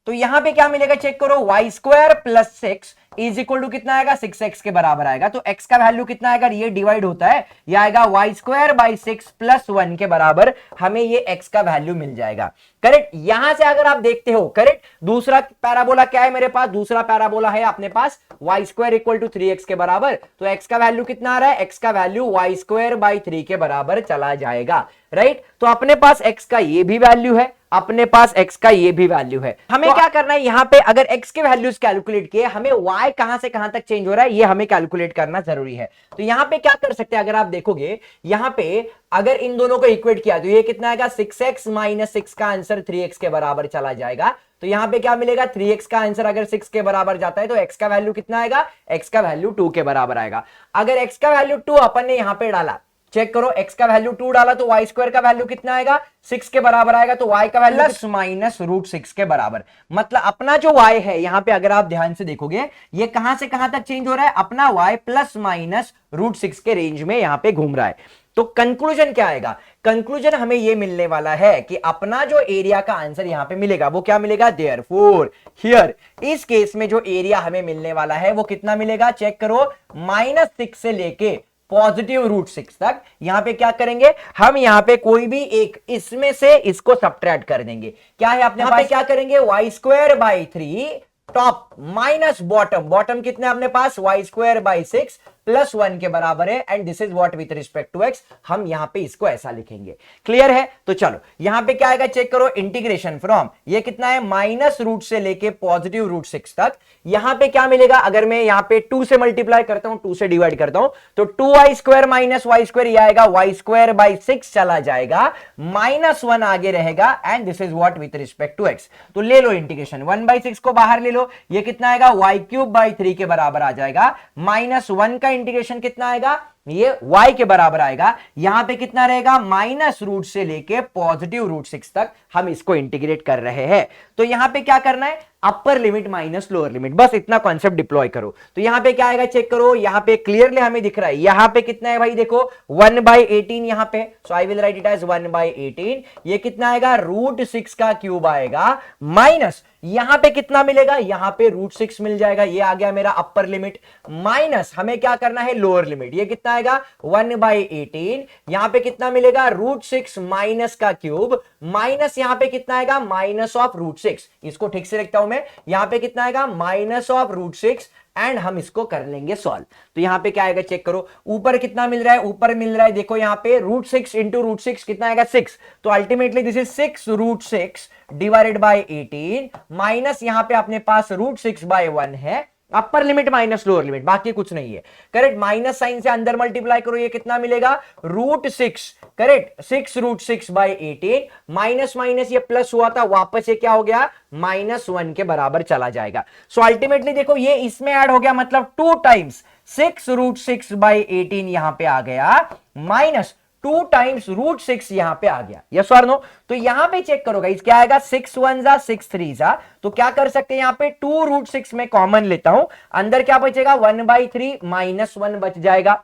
तो यहां पे क्या मिलेगा, चेक करो, y square plus 6 is equal to कितना आएगा, 6x के बराबर आएगा। तो x का वैल्यू कितना आएगा, ये डिवाइड होता है, ये आएगा y स्क्वायर बाई 6 प्लस 1 के बराबर, हमें ये x का वैल्यू मिल जाएगा, करेक्ट। यहां से अगर आप देखते हो, करेक्ट, दूसरा पैराबोला क्या है मेरे पास, दूसरा पैराबोला है अपने पास y square equal to 3x के बराबर। तो x का वैल्यू कितना आ रहा है, x का वैल्यू y स्क्वायर बाई 3 के बराबर चला जाएगा, राइट। तो अपने पास x का ये भी वैल्यू है, अपने पास x का ये भी वैल्यू है। हमें तो क्या करना है, यहां पे अगर x के वैल्यूज कैलकुलेट किए, हमें y कहां से कहां तक चेंज हो रहा है ये हमें कैलकुलेट करना जरूरी है। तो यहां पे क्या कर सकते हैं, अगर आप देखोगे यहां पे अगर इन दोनों को इक्वेट किया तो ये कितना आएगा, 6x माइनस 6 का आंसर 3x के बराबर चला जाएगा। तो यहां पे क्या मिलेगा, 3x का आंसर अगर 6 के बराबर जाता है तो x का वैल्यू कितना आएगा, x का वैल्यू 2 के बराबर आएगा। अगर x का वैल्यू 2 अपन ने यहां पे डाला, चेक करो, x का वैल्यू 2 डाला तो y स्क्वायर का वैल्यू कितना आएगा, 6 के बराबर आएगा। तो y का वैल्यू प्लस माइनस रूट 6 के बराबर। मतलब अपना जो y है यहां पे अगर आप ध्यान से देखोगे ये कहां से कहां तक चेंज हो रहा है, अपना y प्लस माइनस रूट 6 के रेंज में यहां पे घूम रहा है। तो कंक्लूजन क्या आएगा, कंक्लूजन हमें यह मिलने वाला है कि अपना जो एरिया का आंसर यहां पे मिलेगा वो क्या मिलेगा, देयरफॉर हियर इस केस में जो एरिया हमें मिलने वाला है वो कितना मिलेगा, चेक करो, -6 से लेके पॉजिटिव रूट 6 तक। यहां पे क्या करेंगे हम, यहां पे कोई भी एक इसमें से इसको सब्ट्रैक्ट कर देंगे। क्या है अपने पास, क्या करेंगे, y square by 3 top minus bottom, bottom कितने अपने पास, वाई स्क्वायर बाई 6 प्लस 1 के बराबर है। And this is what with respect to x, हम यहां पे इसको ऐसा लिखेंगे। क्लियर है, तो चलो यहां पे क्या आएगा, चेक करो, इंटीग्रेशन फ्रॉम ये कितना है, माइनस रूट से लेके पॉजिटिव रूट 6 तक। यहां पे क्या मिलेगा, अगर मैं यहां पे 2 से मल्टीप्लाई करता हूं, 2 से डिवाइड करता हूं तो 2y square minus Y square ये आएगा, वाई स्क्वायर बाई 6 चला जाएगा, -1 आगे रहेगा। And this is what with respect to x. तो ले लो इंटीग्रेशन, 1/6 को बाहर ले लो, ये कितना आएगा, वाई क्यूब बाई 3 के बराबर आ जाएगा। -1 का इंटीग्रेशन कितना आएगा, ये y के बराबर आएगा। यहां पे कितना रहेगा, माइनस रूट से लेके पॉजिटिव रूट 6 तक हम इसको इंटीग्रेट कर रहे हैं। तो यहां पे क्या करना है, upper limit minus lower limit, बस इतना कॉन्सेप्ट डिप्लॉय करो। तो यहां पे क्या आएगा, चेक करो, यहां पे क्लियरली हमें दिख रहा है, यहां पे कितना है भाई, देखो 1/18 यहां पे, so I will write it as 1/18। ये कितना आएगा, रूट 6 का क्यूब आएगा, माइनस यहां पे कितना मिलेगा, यहां पे रूट 6 मिल जाएगा, ये आ गया मेरा अपर लिमिट, माइनस हमें क्या करना है, लोअर लिमिट, ये कितना आएगा 1/18। यहां पे कितना मिलेगा, रूट 6 माइनस का क्यूब, माइनस यहां पे कितना आएगा, माइनस ऑफ रूट 6। इसको ठीक से लिखता हूं मैं, यहां पे कितना आएगा, माइनस ऑफ रूट 6। एंड हम इसको कर लेंगे सॉल्व। तो यहां पे क्या आएगा, चेक करो, ऊपर कितना मिल रहा है, ऊपर मिल रहा है, देखो यहां पे रूट 6 इंटू रूट 6 कितना आएगा, 6। तो ultimately this is 6 root 6 divided by 18, minus यहां पे अपने पास रूट 6/1 है, upper limit minus lower limit, बाकी कुछ नहीं है। करेक्ट, माइनस साइन से अंदर मल्टीप्लाई करो, ये कितना मिलेगा, root 6, correct, 6 root 6/18, minus minus ये प्लस हुआ था, वापस ये क्या हो गया, -1 के बराबर चला जाएगा। सो अल्टीमेटली देखो ये इसमें ऐड हो गया, मतलब 2 टाइम्स 6 रूट 6/18 यहां पे आ गया, माइनस 2 टाइम्स रूट 6 यहां पे आ गया, यस और नो। तो यहां पे चेक करो गाइस, क्या आएगा, 6 1 जा 6 3 जा, तो क्या कर सकते हैं, यहां पे 2 रूट 6 में कॉमन लेता हूं, अंदर क्या बचेगा, 1/3 -1 बच जाएगा।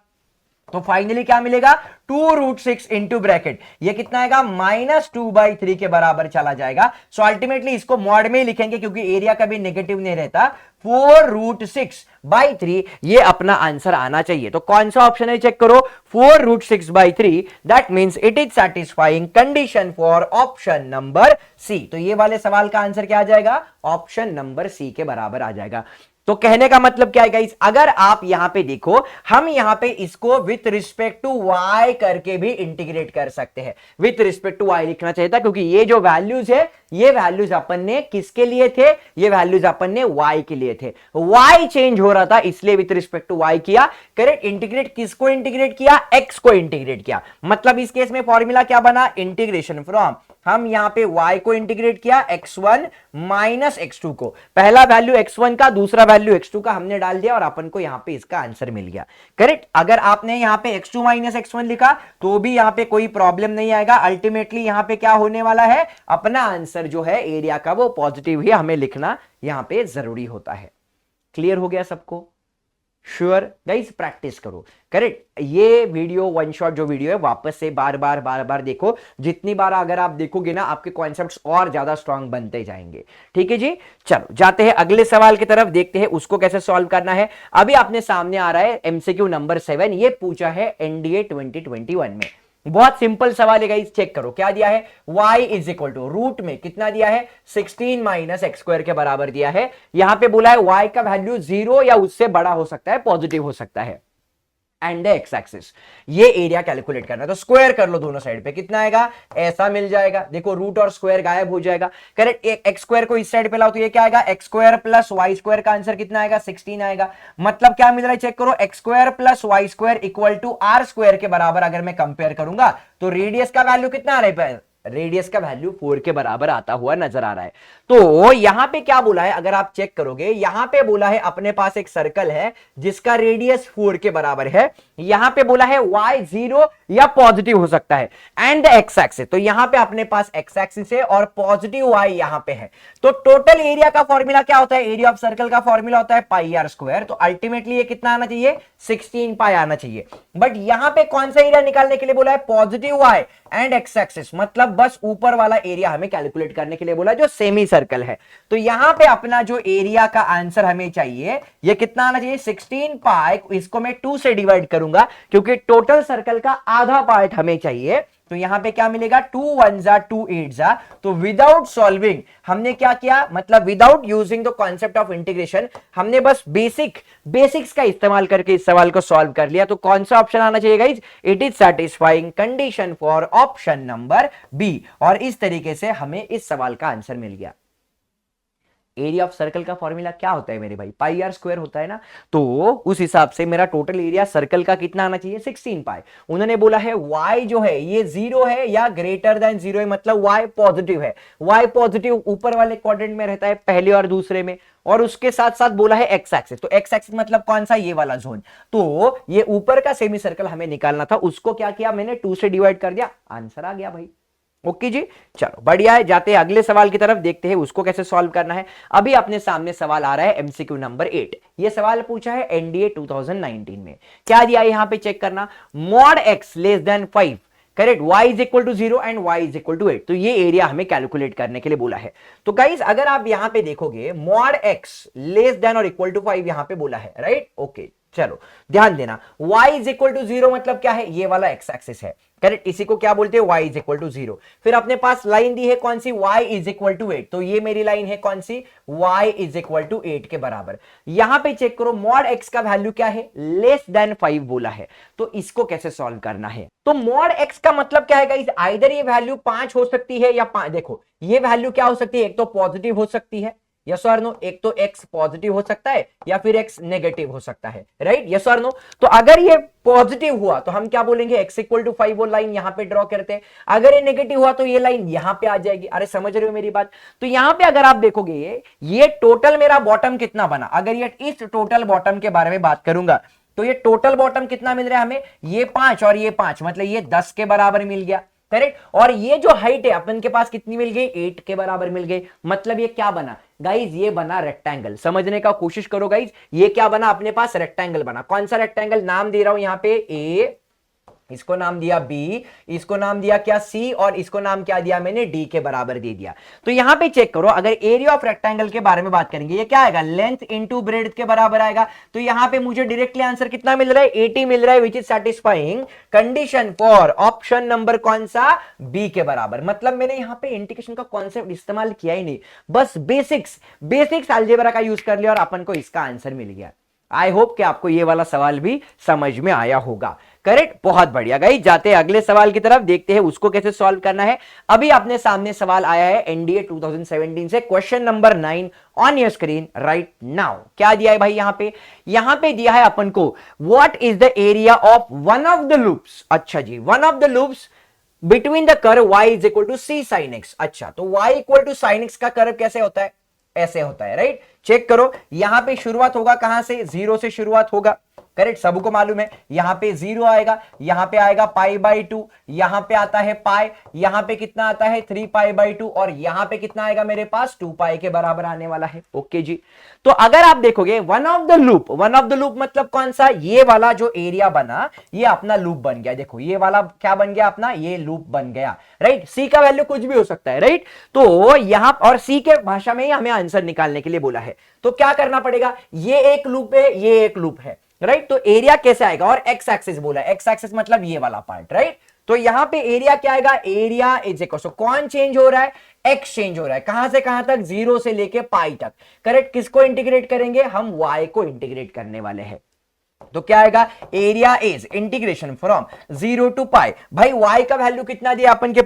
तो फाइनली क्या मिलेगा, 2 रूट 6 इंटू ब्रैकेट, ये कितना आएगा, -2/3 के बराबर चला जाएगा। सो अल्टीमेटली इसको मॉड में ही लिखेंगे क्योंकि एरिया कभी नेगेटिव नहीं रहता, 4 रूट 6/3 ये अपना आंसर आना चाहिए। तो कौन सा ऑप्शन है, चेक करो, 4 root 6/3, that means it is satisfying condition for option number C. तो ये वाले सवाल का आंसर क्या आ जाएगा, ऑप्शन नंबर सी के बराबर आ जाएगा। तो कहने का मतलब क्या है गाइस, अगर आप यहां पे देखो, हम यहां पे इसको विथ रिस्पेक्ट टू y करके भी इंटीग्रेट कर सकते हैं। विथ रिस्पेक्ट टू y लिखना चाहिए था क्योंकि ये जो वैल्यूज है, ये वैल्यूज अपन ने किसके लिए थे, ये वैल्यूज अपन ने y के लिए थे, y चेंज हो रहा था इसलिए विथ रिस्पेक्ट टू y किया। करेक्ट, इंटीग्रेट किसको इंटीग्रेट किया, x को इंटीग्रेट किया। मतलब इस केस में फॉर्मूला क्या बना, इंटीग्रेशन फ्रॉम, हम यहां पे y को इंटीग्रेट किया x1 माइनस x2 को, पहला वैल्यू x1 का, दूसरा वैल्यू x2 का हमने डाल दिया और अपन को यहां पे इसका आंसर मिल गया। करेक्ट, अगर आपने यहां पे x2 माइनस x1 लिखा तो भी यहां पे कोई प्रॉब्लम नहीं आएगा। अल्टीमेटली यहां पे क्या होने वाला है, अपना आंसर जो है एरिया का वो पॉजिटिव ही हमें लिखना यहां पे जरूरी होता है। क्लियर हो गया सबको, श्योर गाइस, प्रैक्टिस करो। करेक्ट, ये वीडियो वन शॉट जो वीडियो है वापस से बार बार देखो, जितनी बार अगर आप देखोगे ना आपके कॉन्सेप्ट्स और ज्यादा स्ट्रांग बनते जाएंगे। ठीक है जी, चलो जाते हैं अगले सवाल की तरफ, देखते हैं उसको कैसे सॉल्व करना है। अभी आपने सामने आ रहा है MCQ नंबर 7, ये पूछा है NDA 2021 में। बहुत सिंपल सवाल है गाइस, चेक करो क्या दिया है, y is equal to root में कितना दिया है, 16 माइनस एक्स स्क्वायर के बराबर दिया है। यहां पे बोला है y का वैल्यू 0 या उससे बड़ा हो सकता है, पॉजिटिव हो सकता है। एंड द एक्स एक्सिस, ये एरिया कैलकुलेट करना है। तो स्क्वायर कर लो दोनों साइड पे, कितना आएगा, ऐसा मिल जाएगा। देखो रूट और स्क्वायर गायब हो जाएगा, करेक्ट। एक्स स्क्वायर को इस साइड पे लाओ तो ये क्या आएगा, x square plus y square का आंसर कितना आएगा, 16 आएगा। मतलब क्या मिल रहा है, चेक करो, x square plus y square equal to r square के बराबर अगर मैं कंपेयर करूंगा तो रेडियस का वैल्यू कितना आ रहा है, रेडियस का वैल्यू 4 के बराबर आता हुआ नजर आ रहा है। तो यहां पे क्या बोला है, अगर आप चेक करोगे यहां पे बोला है अपने पास एक सर्कल है जिसका रेडियस 4 के बराबर है, यहां पे बोला है y 0 या पॉजिटिव हो सकता है, एंड एक्स एक्सिस, तो यहां पे अपने पास एक्स एक्सिस है और पॉजिटिव y यहां पे है। तो टोटल एरिया का फॉर्मूला क्या होता है, एरिया ऑफ सर्कल का फॉर्मूला होता है पाई आर स्क्वायर। तो अल्टीमेटली ये कितना आना चाहिए, 16 पाई आना चाहिए। बट यहां पे कौन सा एरिया निकालने के लिए बोला है, positive y and x axis, मतलब बस ऊपर वाला एरिया हमें कैलकुलेट करने के लिए बोला जो सेमी सर्कल है। तो यहां पे अपना जो एरिया का आंसर हमें चाहिए ये कितना आना चाहिए, 16 पाई, इसको मैं 2 से डिवाइड करूंगा क्योंकि टोटल सर्कल का आधा पार्ट हमें चाहिए। तो यहां पे क्या मिलेगा, 2 1 जा 2 8 जा। तो विदाउट सॉल्विंग हमने क्या किया, मतलब without using the concept of integration, हमने बस बेसिक्स का इस्तेमाल करके इस सवाल को सॉल्व कर लिया। तो कौन सा ऑप्शन आना चाहिए guys, it is satisfying condition for option number B. और इस तरीके से हमें इस सवाल का आंसर मिल गया। एरिया ऑफ सर्कल का फॉर्मूला क्या होता है मेरे भाई, पाई आर स्क्वायर होता है ना। तो उस हिसाब से मेरा टोटल एरिया सर्कल का कितना आना चाहिए, 16 पाई। उन्होंने बोला है y जो है ये 0 है या ग्रेटर देन 0 है, मतलब y पॉजिटिव है। y पॉजिटिव ऊपर वाले क्वाड्रेंट में रहता है, पहले और दूसरे में। और उसके साथ साथ बोला है एक्स एक्सिस, तो एक्स एक्सिस मतलब कौन सा, ये वाला जोन। तो ये ऊपर का सेमी सर्कल हमें निकालना था, उसको क्या किया मैंने, 2 से डिवाइड कर दिया, आंसर आ गया भाई। ओके जी, चलो बढ़िया है। जाते हैं अगले सवाल की तरफ, देखते हैं उसको कैसे सॉल्व करना है। अभी अपने सामने सवाल आ रहा है एमसीक्यू नंबर 8। ये सवाल पूछा है एनडीए 2019 में। क्या दिया है यहां पे चेक करना, mod x less than 5, correct, y is equal to 0 and y is equal to 8। तो ये एरिया हमें कैलकुलेट करने के लिए बोला है। तो गाइज अगर आप यहां पे देखोगे मॉड x लेस देन और इक्वल टू 5 यहां पे बोला है, राइट। ओके चलो ध्यान देना, y इज इक्वल टू 0 मतलब क्या है, ये वाला x एक्सिस है, करेक्ट, इसी को क्या बोलते हैं, y इज इक्वल टू 0। फिर अपने पास लाइन दी है कौन सी, y इज इक्वल टू 8। तो ये मेरी लाइन है कौन सी, y इज इक्वल टू 8 के बराबर। यहां पे चेक करो मॉड x का वैल्यू क्या है, लेस देन 5 बोला है। तो इसको कैसे सॉल्व करना है, तो मॉड x का मतलब क्या है गाइस, आइदर ये वैल्यू 5 हो सकती है या 5, देखो ये वैल्यू क्या हो सकती है, एक तो पॉजिटिव हो सकती है, यस और नो, एक तो x पॉजिटिव हो सकता है या फिर x नेगेटिव हो सकता है, राइट, यस और नो। तो अगर ये पॉजिटिव हुआ तो हम क्या बोलेंगे, x इक्वल टू 5 वो लाइन यहां पे ड्रॉ करते हैं। अगर ये नेगेटिव हुआ तो ये लाइन यहां पे आ जाएगी। अरे समझ रहे हो मेरी बात। तो यहां पे अगर आप देखोगे ये टोटल मेरा बॉटम कितना बना, अगर ये इस टोटल बॉटम के बारे में बात करूंगा तो ये टोटल बॉटम कितना मिल रहा है हमें, ये 5 और ये 5, मतलब ये 10 के बराबर मिल गया, करेक्ट। और ये जो हाइट है अपन के पास कितनी मिल गई, 8 के बराबर मिल गई। मतलब ये क्या बना गाइज, ये बना रेक्टेंगल। समझने का कोशिश करो गाइज, ये क्या बना अपने पास, रेक्टेंगल बना। कौन सा रेक्टेंगल, नाम दे रहा हूं यहां पे ए, इसको नाम दिया B, इसको नाम दिया क्या C, और इसको नाम क्या दिया मैंने, D के बराबर दे दिया। तो यहां पे चेक करो, अगर एरिया ऑफ रेक्टेंगल के बारे में बात करेंगे ये क्या आएगा, लेंथ इंटू ब्रेड्थ के बराबर आएगा। तो यहां पे मुझे डायरेक्टली आंसर कितना मिल रहा है, 80 मिल रहा है, विच is satisfying condition for option number कौन सा, B के बराबर। मतलब मैंने यहां पे इंटीग्रेशन का कॉन्सेप्ट इस्तेमाल किया ही नहीं, बस बेसिक्स अलजेब्रा का यूज कर लिया और अपन को इसका आंसर मिल गया। आई होप कि आपको ये वाला सवाल भी समझ में आया होगा, करेक्ट, बहुत बढ़िया गाइस। जाते हैं अगले सवाल की तरफ, देखते हैं उसको कैसे सॉल्व करना है। अभी अपने सामने सवाल आया है एनडीए 2017 से, question number 9 on your screen right now. क्या दिया है भाई यहां पे दिया है अपन को, what is the area of one of the loops. अच्छा जी, one of the loops between the curve y is equal to c sin x। अच्छा, तो y equal to sin x का कर्व कैसे होता है, ऐसे होता है, राइट। चेक करो, यहां पे शुरुआत होगा कहां से, 0 से शुरुआत होगा, करेक्ट, सबको मालूम है। यहां पे 0 आएगा, यहां पे आएगा π/2, यहां पे आता है पाई, यहां पे कितना आता है 3π/2, और यहां पे कितना आएगा मेरे पास 2π के बराबर आने वाला है। ओके जी, तो अगर आप देखोगे वन ऑफ द लूप मतलब कौन सा, ये वाला जो एरिया बना ये अपना लूप बन गया। देखो ये वाला क्या बन गया अपना, ये लूप बन गया, राइट। सी का वैल्यू कुछ भी हो सकता है, राइट। तो यहां और सी के भाषा में ही हमें आंसर निकालने के लिए बोला है। तो क्या करना पड़ेगा, ये एक लूप है, ये एक लूप है, राइट। तो एरिया कैसे आएगा, और एक्स एक्सिस बोला, एक्स एक्सिस मतलब ये वाला पार्ट, राइट। तो यहां पे एरिया क्या आएगा, एरिया इज इक्वल टू, कौन चेंज हो रहा है, एक्स चेंज हो रहा है, कहां से कहां तक, 0 से लेके पाई तक, करेक्ट। किसको इंटीग्रेट करेंगे हम, y को इंटीग्रेट करने वाले हैं। तो क्या आएगा, area is integration from 0 to pi. भाई y का वैल्यू कितना दिया अपन के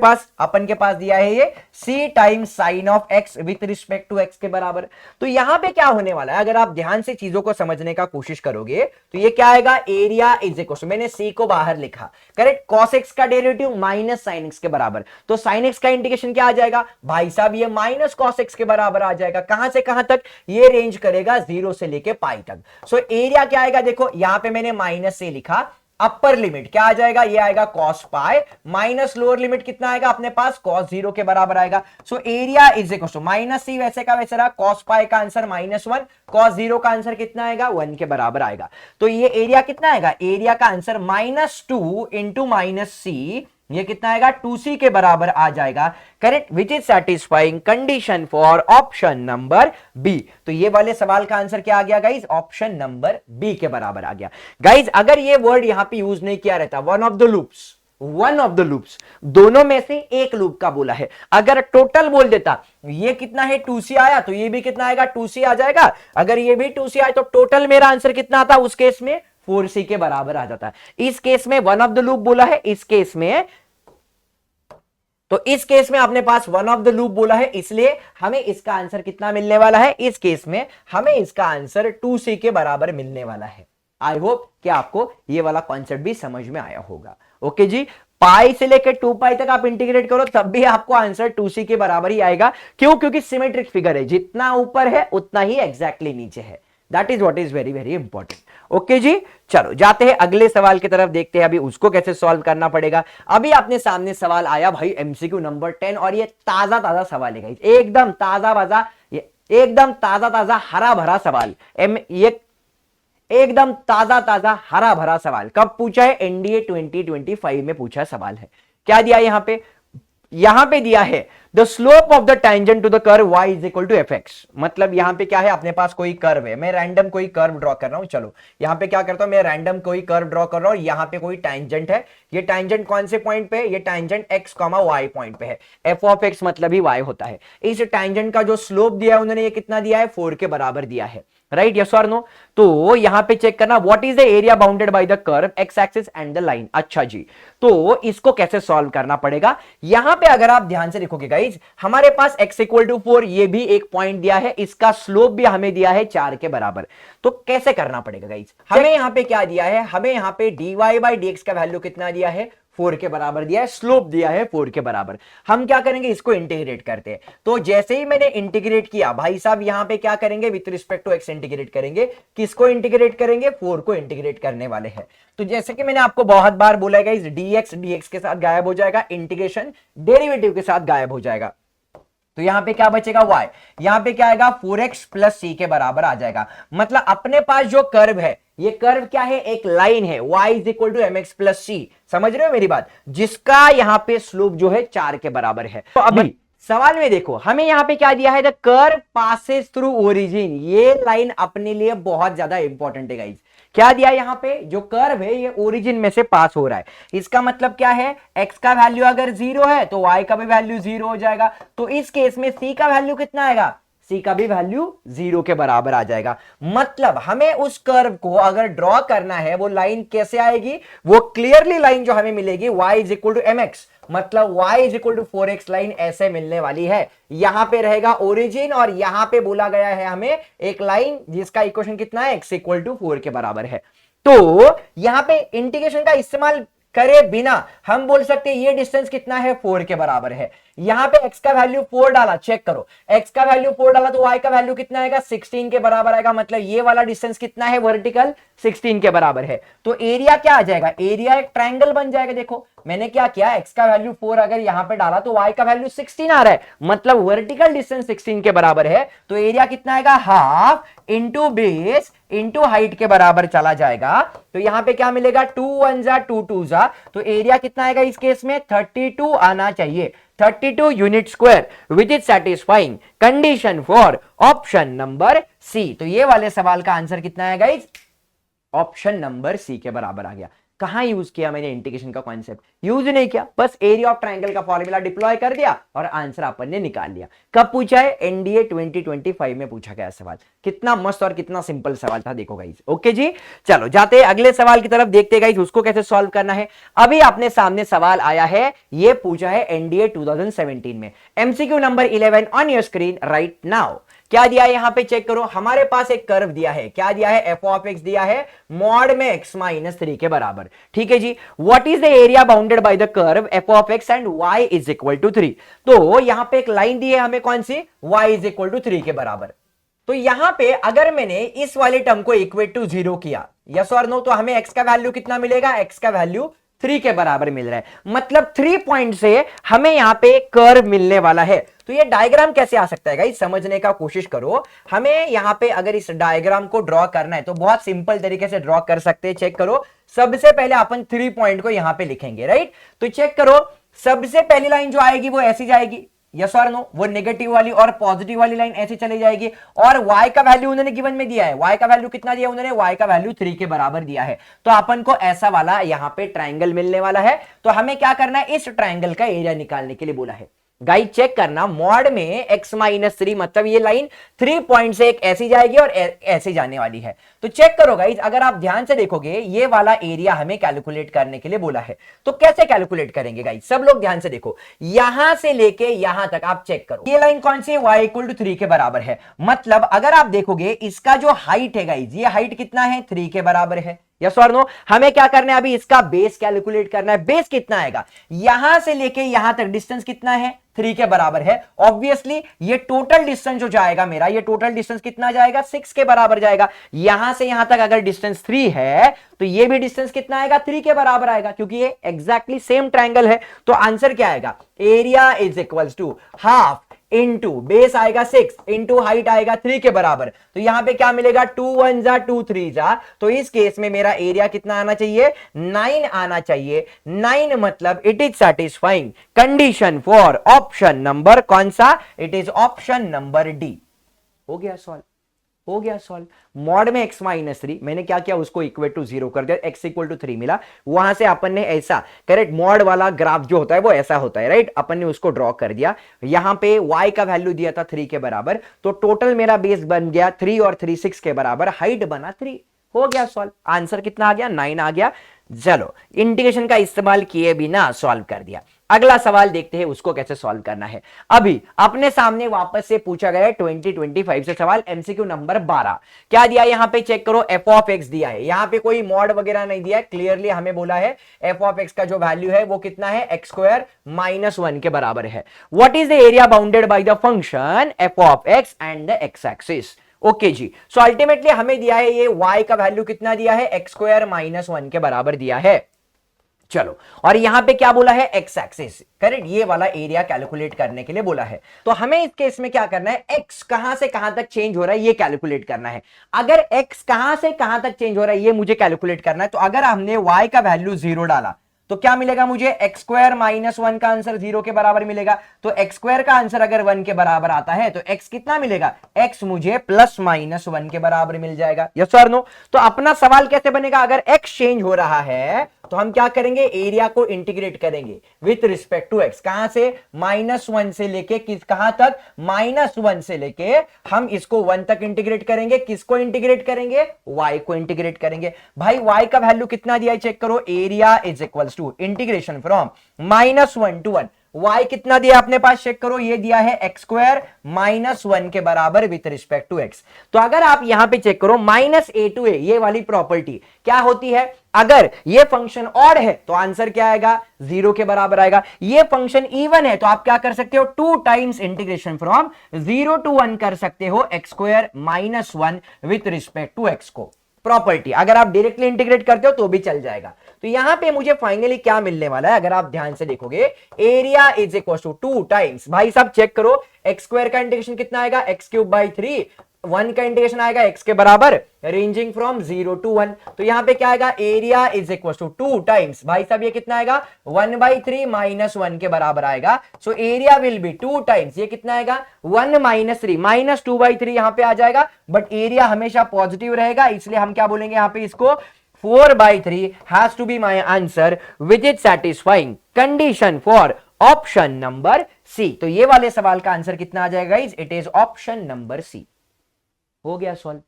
पास दिया है ये c times sine of x with respect to x के बराबर। तो यहां पे क्या होने वाला है, अगर आप ध्यान से चीजों को समझने का कोशिश करोगे तो ये क्या आएगा, एरिया इज इक्वल, मैंने c को बाहर लिखा, करेक्ट, cos x का डेरिवेटिव माइनस साइन x के बराबर, तो साइन x का इंटीग्रेशन क्या आ जाएगा भाई साहब, ये माइनस cos x के बराबर आ जाएगा। कहां से कहां तक, ये रेंज करेगा 0 से लेके पाई तक। सो एरिया क्या आएगा, देखो यहां पे मैंने माइनस से लिखा, अपर लिमिट क्या आ जाएगा, ये आएगा cos pi, minus lower limit कितना आएगा अपने पास, cos 0 के बराबर आएगा। So area is equal to minus C वैसे का वैसे रहा, cos पाई का आंसर -1, cos 0 का आंसर कितना आएगा, 1 के बराबर आएगा। तो ये एरिया कितना आएगा, एरिया का आंसर -2 इंटू -c, ये कितना आएगा 2c के बराबर आ जाएगा, correct, which is satisfying condition for option number B. तो ये वाले सवाल का आंसर क्या आ गया गाइज, ऑप्शन नंबर बी के बराबर आ गया। गाइज अगर ये वर्ड यहां पे यूज नहीं किया रहता, वन ऑफ द लूप्स, दोनों में से एक लूप का बोला है, अगर टोटल बोल देता, ये कितना है 2c आया, तो ये भी कितना आएगा 2c आ जाएगा, अगर ये भी 2c आए तो टोटल मेरा आंसर कितना आता, उस केस में 4c के बराबर आ जाता है। इस केस में वन ऑफ द लूप बोला है, इस केस में अपने पास वन ऑफ द लूप बोला है, इसलिए हमें इसका आंसर कितना मिलने वाला है, इस केस में हमें इसका आंसर 2c के बराबर मिलने वाला है। आई होप कि आपको ये वाला कॉन्सेप्ट भी समझ में आया होगा। ओके जी, पाई से लेकर 2 पाई तक आप इंटीग्रेट करो तब भी आपको आंसर 2c के बराबर ही आएगा। क्यों, क्योंकि सिमेट्रिक फिगर है, जितना ऊपर है उतना ही एग्जैक्टली नीचे है। That is what is very very important. Okay जी, चलो जाते हैं अगले सवाल की तरफ, देखते हैं अभी उसको कैसे सॉल्व करना पड़ेगा। अभी अपने सामने सवाल आया भाई एमसीक्यू नंबर 10, और ये ताजा सवाल है, एकदम ताजा हरा भरा सवाल, ये एकदम ताजा हरा भरा सवाल। कब पूछा है, एनडीए 2025 में पूछा सवाल है। क्या दिया यहां पे दिया है the slope of the tangent to the curve y is equal to f x. मतलब यहां पे क्या है, अपने पास कोई कर्व है, मैं रैंडम कोई कर्व ड्रॉ कर रहा हूं। चलो यहां पे क्या करता हूं, मैं रैंडम कोई कर्व ड्रॉ कर रहा हूं, यहां पे कोई टेंजेंट है, ये टेंजेंट कौन से पॉइंट पे है, ये टेंजेंट x, y पॉइंट पे है, f ऑफ x मतलब ही y होता है। इस टेंजेंट का जो स्लोप दिया है उन्होंने, ये कितना दिया है, 4 के बराबर दिया है, राइट, यस और नो। तो यहां पे चेक करना, what is the area bounded by the curve x axis and the line. अच्छा जी, तो इसको कैसे सॉल्व करना पड़ेगा, यहां पे अगर आप ध्यान से देखोगे गाइज, हमारे पास x इक्वल टू 4, ये भी एक पॉइंट दिया है, इसका स्लोप भी हमें दिया है 4 के बराबर। तो कैसे करना पड़ेगा गाइज, हमें यहां पे क्या दिया है, हमें यहां पे dy बाई dx का वैल्यू कितना दिया है, 4 के बराबर दिया है, स्लोप दिया है 4 के बराबर। हम क्या करेंगे, इसको इंटीग्रेट करते हैं। तो जैसे ही मैंने इंटीग्रेट किया भाई साहब, यहां पे क्या करेंगे, with respect to x integrate करेंगे, किसको इंटीग्रेट करेंगे, 4 को इंटीग्रेट करने वाले हैं। तो जैसे कि मैंने आपको बहुत बार बोला है गाइस, dx के साथ गायब हो जाएगा, इंटीग्रेशन डेरिवेटिव के साथ गायब हो जाएगा। तो यहां पे क्या बचेगा, y, यहां पे क्या आएगा 4x प्लस c के बराबर आ जाएगा। मतलब अपने पास जो कर्व है, ये कर्व क्या है, एक लाइन है, y is equal to mx plus c, समझ रहे हो मेरी बात, जिसका यहां पे स्लोप जो है 4 के बराबर है। तो अभी सवाल में देखो, हमें यहां पे क्या दिया है, the curve passes through origin. ये लाइन अपने लिए बहुत ज्यादा इंपॉर्टेंट है गाइस। क्या दिया यहां पे, जो कर्व है ये ओरिजिन में से पास हो रहा है, इसका मतलब क्या है, x का वैल्यू अगर 0 है तो y का भी वैल्यू 0 हो जाएगा। तो इस केस में c का वैल्यू कितना आएगा, c का भी वैल्यू 0 के बराबर आ जाएगा। मतलब हमें उस कर्व को अगर ड्रॉ करना है, वो लाइन कैसे आएगी, वो क्लियरली लाइन जो हमें मिलेगी y is equal to mx, मतलब y is equal to 4x line ऐसे मिलने वाली है। यहां पे रहेगा ओरिजिन, और यहां पे बोला गया है हमें एक लाइन जिसका इक्वेशन कितना है, x इक्वल टू 4 के बराबर है। तो यहां पे इंटीग्रेशन का इस्तेमाल करे बिना हम बोल सकते हैं ये डिस्टेंस कितना है, 4 के बराबर है। यहां पे x का वैल्यू 4 डाला, चेक करो, x का वैल्यू 4 डाला तो y का वैल्यू कितना आएगा, 16 के बराबर आएगा। मतलब ये वाला डिस्टेंस कितना है, वर्टिकल 16 के बराबर है। तो एरिया क्या आ जाएगा, एरिया एक ट्रायंगल बन जाएगा। देखो मैंने क्या किया, x का वैल्यू 4 अगर यहां पे डाला तो y का वैल्यू 16 आ रहा है, मतलब वर्टिकल डिस्टेंस 16 के बराबर है। तो एरिया कितना आएगा, half into base into height के बराबर चला जाएगा। तो यहां पे क्या मिलेगा, 2 1 जा 2 2 जा, तो एरिया कितना आएगा इस केस में, 32 आना चाहिए, 32 unit square, which is satisfying condition for option number C. तो ये वाले सवाल का आंसर कितना है गाइस, ऑप्शन नंबर सी के बराबर आ गया। कहां यूज किया मैंने इंटीग्रेशन का कॉन्सेप्ट? यूज नहीं किया, बस एरिया ऑफ ट्रायंगल का फॉर्मूला डिप्लॉय कर दिया और आंसर अपन ने निकाल लिया। कब पूछा है? एनडीए 2025 में पूछा गया सवाल। कितना मस्त और कितना सिंपल सवाल था, देखो गाइस। ओके जी, चलो जाते अगले सवाल की तरफ, देखते गाइस उसको कैसे सॉल्व करना है। अभी आपने सामने सवाल आया है, ये पूछा है एनडीए 2017 में। MCQ number 11 on your screen right now. क्या दिया है यहां पे चेक करो, हमारे पास एक कर्व दिया है। क्या दिया है? एफ ऑफ एक्स दिया है मॉड में x माइनस 3 के बराबर। ठीक है जी। What is the area bounded by the curve f of x and y is equal to 3। तो यहां पे एक लाइन दी है हमें, कौन सी? y इज इक्वल टू 3 के बराबर। तो यहां पे अगर मैंने इस वाले टर्म को इक्वेट टू 0 किया, यस और नो, तो हमें x का वैल्यू कितना मिलेगा? x का वैल्यू 3 के बराबर मिल रहा है। मतलब 3 पॉइंट से हमें यहां पे कर्व मिलने वाला है। तो ये डायग्राम कैसे आ सकता है गाइस, समझने का कोशिश करो। हमें यहां पे अगर इस डायग्राम को ड्रॉ करना है तो बहुत सिंपल तरीके से ड्रॉ कर सकते हैं। चेक करो, सबसे पहले अपन 3 पॉइंट को यहां पे लिखेंगे, राइट। तो चेक करो, सबसे पहली लाइन जो आएगी वो ऐसी जाएगी, यस और नो, वो नेगेटिव वाली, और पॉजिटिव वाली लाइन ऐसे चली जाएगी। और y का वैल्यू उन्होंने गिवन में दिया है, y का वैल्यू कितना दिया उन्होंने? y का वैल्यू 3 के बराबर दिया है। तो अपन को ऐसा वाला यहां पे ट्रायंगल मिलने वाला है। तो हमें क्या करना है? इस ट्रायंगल का एरिया निकालने के लिए बोला है। गाइस चेक करना, मॉड में x माइनस 3, मतलब ये लाइन 3 पॉइंट से एक ऐसी जाएगी और ऐसे जाने वाली है। तो चेक करो गाइस, अगर आप ध्यान से देखोगे, ये वाला एरिया हमें कैलकुलेट करने के लिए बोला है। तो कैसे कैलकुलेट करेंगे गाइस? सब लोग ध्यान से देखो, यहां से लेके यहां तक आप चेक करो, ये लाइन कौन सी है? y इक्वल टू 3 के बराबर है। मतलब अगर आप देखोगे, इसका जो हाइट है गाइस, ये हाइट कितना है? 3 के बराबर है, यस और नो। हमें क्या करना है? अभी इसका बेस कैलकुलेट करना है। बेस कितना आएगा? यहां से लेके यहां तक डिस्टेंस कितना है? 3 के बराबर है। ऑब्वियसली ये टोटल डिस्टेंस जो जाएगा मेरा, ये टोटल डिस्टेंस कितना जाएगा? 6 के बराबर जाएगा। यहां से यहां तक अगर डिस्टेंस 3 है तो ये भी डिस्टेंस कितना आएगा? 3 के बराबर आएगा, क्योंकि ये एग्जैक्टली सेम ट्रायंगल है। तो आंसर क्या आएगा? Area is equals to half into base आएगा 6 इंटू हाइट आएगा 3 के बराबर। तो यहां पे क्या मिलेगा? 2 1 जा 2 3 जा। तो इस केस में मेरा एरिया कितना आना चाहिए? 9 आना चाहिए। 9 मतलब it is satisfying condition for option number कौन सा? It is option number D. हो गया सॉल्व, हो गया सॉल्व। मॉड में x माइनस 3, मैंने क्या किया? उसको इक्वेट टू 0 कर दिया, x इक्वल टू 3 मिला। वहां से अपन ने ऐसा, करेक्ट, मॉड वाला ग्राफ जो होता है वो ऐसा होता है, राइट। अपन ने उसको ड्रॉ कर दिया। यहां पे y का वैल्यू दिया था 3 के बराबर, तो टोटल मेरा बेस बन गया 3 और 3 6 के बराबर, हाइट बना 3। हो गया सॉल्व। आंसर कितना आ गया? 9 आ गया। चलो, इंटीग्रेशन का इस्तेमाल किए बिना सॉल्व कर दिया। अगला सवाल देखते हैं उसको कैसे सॉल्व करना है। अभी अपने सामने वापस से पूछा गया 2025 से सवाल, एमसीक्यू नंबर 12। क्या दिया यहां पे चेक करो, एफ ऑफ एक्स दिया है। यहां पे कोई मॉड वगैरह नहीं दिया है, क्लियरली हमें बोला है एफ ऑफ एक्स का जो वैल्यू है वो कितना है? एक्स स्क्वायर माइनस 1 के बराबर है। What is the area bounded by the function f of x and the x axis? Okay जी। सो अल्टीमेटली हमें दिया है ये y का वैल्यू कितना दिया है? एक्स स्क्वायर माइनस 1 के बराबर दिया है। चलो, और यहां पे क्या बोला है? एक्स एक्सिस, करेक्ट, ये वाला एरिया कैलकुलेट करने के लिए बोला है। तो हमें इस केस में क्या करना है? एक्स कहां से कहां तक चेंज हो रहा है ये कैलकुलेट करना है। अगर एक्स कहां से कहां तक चेंज हो रहा है ये मुझे कैलकुलेट करना है। तो अगर हमने y का वैल्यू 0 डाला तो क्या मिलेगा मुझे? एक्स स्क्वायर माइनस 1 का आंसर 0 के बराबर मिलेगा। तो एक्स स्क्वायर का आंसर अगर 1 के बराबर आता है तो x कितना मिलेगा? x मुझे प्लस माइनस 1 के बराबर मिल जाएगा, यस और नो। तो अपना सवाल कैसे बनेगा? अगर x चेंज हो रहा है तो हम क्या करेंगे? एरिया को इंटीग्रेट करेंगे विथ रिस्पेक्ट टू x। कहां से? -1 से लेके किस कहां तक? -1 से लेके हम इसको 1 तक इंटीग्रेट करेंगे। किसको इंटीग्रेट करेंगे? y को इंटीग्रेट करेंगे। भाई y का वैल्यू कितना दिया है चेक करो, area is equals to integration from -1 to 1। y कितना दिया अपने पास चेक करो, ये दिया है एक्स स्क्वायर माइनस 1 के बराबर विथ रिस्पेक्ट टू x। तो अगर आप यहां पे चेक करो -a टू a, ये वाली प्रॉपर्टी क्या होती है? अगर ये फंक्शन ऑड है तो आंसर क्या आएगा? 0 के बराबर आएगा। ये फंक्शन इवन है तो आप क्या कर सकते हो? 2 टाइम्स इंटीग्रेशन फ्रॉम 0 टू 1 कर सकते हो x square minus 1 with respect to x को। प्रॉपर्टी अगर आप डायरेक्टली इंटीग्रेट करते हो तो भी चल जाएगा। तो यहां पे मुझे फाइनली क्या मिलने वाला है? अगर आप ध्यान से देखोगे, area is equal to 2 times, भाई साहब चेक करो, एक्स स्क्वायर का इंटीग्रेशन कितना आएगा? एक्स क्यूब बाई 3, 1 का इंटीग्रेशन आएगा x के बराबर रेंजिंग फ्रॉम 0 टू 1। तो यहां पे क्या आएगा? Area is equal to 2 times, भाई साहब ये कितना आएगा? 1/3 माइनस 1 के बराबर आएगा। So area will be 2 times, ये कितना आएगा? 1 माइनस 3, -2/3 यहां पे आ जाएगा। बट एरिया हमेशा पॉजिटिव रहेगा, इसलिए हम क्या बोलेंगे यहां पे? इसको 4/3 has to be my answer which is satisfying condition for option number C. तो ये वाले सवाल का आंसर कितना आ जाएगा guys? It is option number C. हो गया सॉल्व।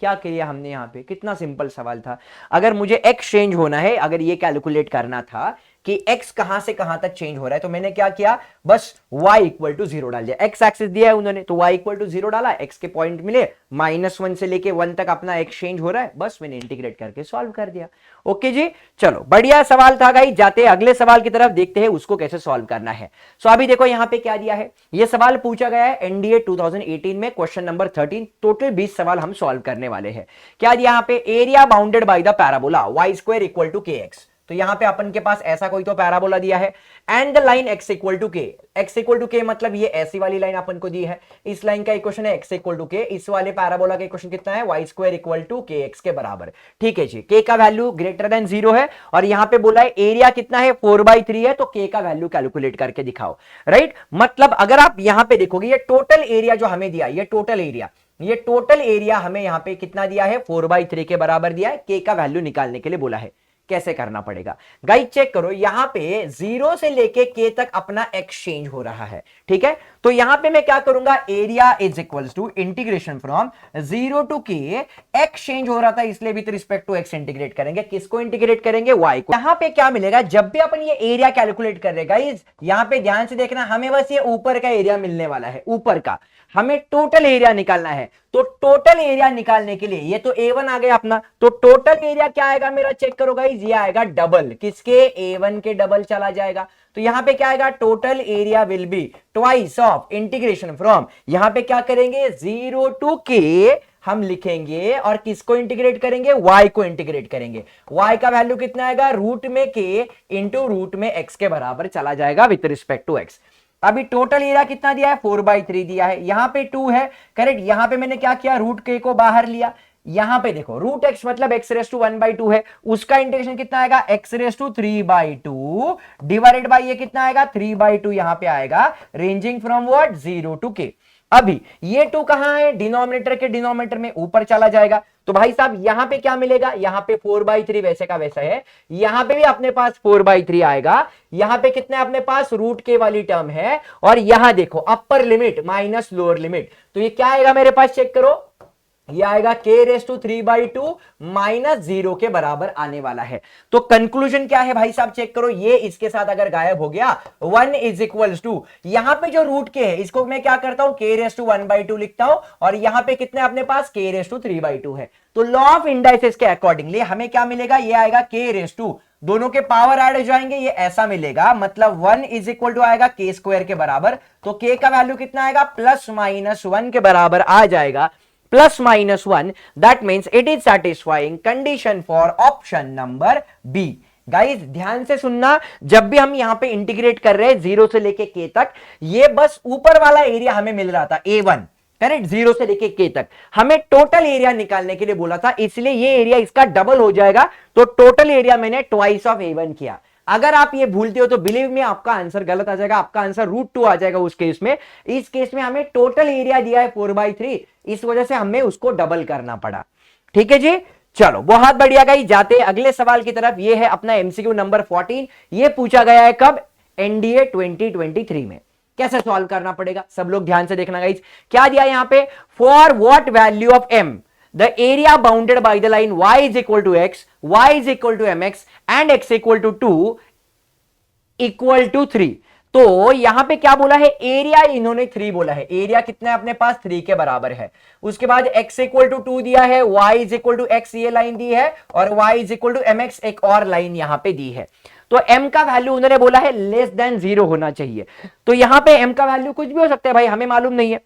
क्या किया हमने यहां पे? कितना सिंपल सवाल था। अगर मुझे x चेंज होना है, अगर ये कैलकुलेट करना था कि x कहां से कहां तक चेंज हो रहा है, तो मैंने क्या किया, बस y इक्वल टू 0 डाल दिया। x एक्सिस दिया है उन्होंने, तो y इक्वल टू 0 डाला, x के पॉइंट मिले, -1 से लेके 1 तक अपना x चेंज हो रहा है, बस मैंने इंटीग्रेट करके सॉल्व कर दिया। ओके जी, चलो बढ़िया सवाल था गाइस। जाते हैं अगले सवाल की तरफ, देखते हैं उसको कैसे सॉल्व करना है। सो अभी देखो यहां पे क्या दिया है, ये सवाल पूछा गया है एनडीए 2018 में, क्वेश्चन नंबर 13। टोटल 20 सवाल हम सॉल्व करने वाले हैं। क्या दिया यहां पे? Area bounded by the parabola y square equal to kx। तो यहां पे अपन के पास ऐसा कोई तो पैराबोला दिया है, and the line x equal to k। x equal to k मतलब ये ऐसी वाली लाइन अपन को दी है, इस लाइन का इक्वेशन है x इक्वल टू k। इस वाले पैराबोला का इक्वेशन कितना है? y square equal to kx के बराबर। ठीक है जी, k का वैल्यू ग्रेटर देन 0 है, और यहां पे बोला है एरिया कितना है? 4/3 है, तो k का वैल्यू कैलकुलेट करके दिखाओ। राइट, मतलब अगर आप यहां पे देखोगे, ये टोटल एरिया जो हमें दिया, ये टोटल एरिया हमें यहां पे कितना दिया है? 4/3 के बराबर दिया है। k का वैल्यू निकालने के लिए बोला है। कैसे करना पड़ेगा गाइस? चेक करो, यहां पे 0 से लेके k तक अपना एक्सचेंज हो रहा है। ठीक है, तो यहां पे मैं क्या करूंगा, area is equals to integration from 0 to k। X change हो रहा था इसलिए with respect to x integrate करेंगे। किसको इंटीग्रेट करेंगे? y को। यहां पे क्या मिलेगा, जब भी अपन ये एरिया कैलकुलेट कर रहे गाइस, यहां पे ध्यान से देखना, हमें बस ये ऊपर का एरिया मिलने वाला है, ऊपर का। हमें टोटल एरिया निकालना है, तो टोटल एरिया निकालने के लिए ये तो A1 आ गया अपना, तो टोटल एरिया क्या आएगा मेरा? चेक करो गाइस, ये आएगा डबल, किसके? A1 के डबल चला जाएगा। तो यहां पे क्या आएगा? Total area will be twice of integration from, यहां पे क्या करेंगे? 0 टू k हम लिखेंगे, और किसको इंटीग्रेट करेंगे? y को इंटीग्रेट करेंगे। y का वैल्यू कितना आएगा? रूट में k इंटू रूट में x के बराबर चला जाएगा विथ रिस्पेक्ट टू x। अभी टोटल एरिया कितना दिया है? 4/3 दिया है, यहां पे 2 है, करेक्ट। यहां पे मैंने क्या किया? रूट k को बाहर लिया। यहां पे देखो, रूट x मतलब x रेस टू 1/2 है, उसका इंटीग्रेशन कितना आएगा? x raise to 3/2 divided by ये कितना आएगा? 3/2 यहां पे आएगा, ranging from what? 0 to k। अभी ये 2 कहां है? डिनोमिनेटर के डिनोमिनेटर में ऊपर चला जाएगा। तो भाई साहब यहां पे क्या मिलेगा? यहां पे 4/3 वैसे का वैसा है, यहां पे भी अपने पास 4/3 आएगा। यहां पे कितने अपने पास? रूट के वाली टर्म है, और यहां देखो अपर लिमिट माइनस लोअर लिमिट, तो ये क्या आएगा मेरे पास? चेक करो, ये आएगा k रेस टू 3/2 माइनस 0 के बराबर आने वाला है। तो कंक्लूजन क्या है भाई साहब? चेक करो, ये इसके साथ अगर गायब हो गया, 1 इज इक्वल्स टू, यहां पे जो रूट k है इसको मैं क्या करता हूं? k रेस टू 1/2 लिखता हूं, और यहां पे कितने अपने पास? k रेस टू 3/2 है। तो लॉ ऑफ इंडाइसेस के अकॉर्डिंगली हमें क्या मिलेगा? ये आएगा k रेस टू, दोनों के पावर ऐड हो जाएंगे, ये ऐसा मिलेगा, मतलब 1 इज इक्वल टू आएगा k स्क्वायर के बराबर। तो k का वैल्यू कितना आएगा? ±1 के बराबर आ जाएगा, +-1, that means it is satisfying condition for option number B। Guys ध्यान से सुनना, जब भी हम यहां पे इंटीग्रेट कर रहे हैं 0 से लेके k तक, ये बस ऊपर वाला एरिया हमें मिल रहा था A1, करेक्ट, 0 से लेके k तक। हमें टोटल एरिया निकालने के लिए बोला था, इसलिए ये एरिया इसका डबल हो जाएगा, तो टोटल एरिया मैंने ट्वाइस ऑफ A1 किया। अगर आप ये भूलते हो तो बिलीव में आपका आंसर गलत आ जाएगा, आपका आंसर √2 आ जाएगा उस केस में। इस केस में हमें टोटल एरिया दिया है 4/3, इस वजह से हमें उसको डबल करना पड़ा। ठीक है जी, चलो बहुत बढ़िया गाइस, जाते हैं अगले सवाल की तरफ। ये है अपना एमसीक्यू नंबर 14। ये पूछा गया है कब? एनडीए 2023 में। कैसे सॉल्व करना पड़ेगा सब लोग ध्यान से देखना गाइस। क्या दिया यहां पे? For what value of m the area bounded by the line y is equal to x, y is equal to mx and x equal to 2 equal to 3। तो यहां पे क्या बोला है? एरिया इन्होंने 3 बोला है, एरिया कितना है अपने पास? 3 के बराबर है। उसके बाद x इक्वल टू 2 दिया है, y is equal to x ये लाइन दी है, और y is equal to mx एक और लाइन यहां पे दी है। तो m का वैल्यू उन्होंने बोला है लेस देन 0 होना चाहिए। तो यहां पे m का वैल्यू कुछ भी हो सकता है भाई, हमें मालूम नहीं है।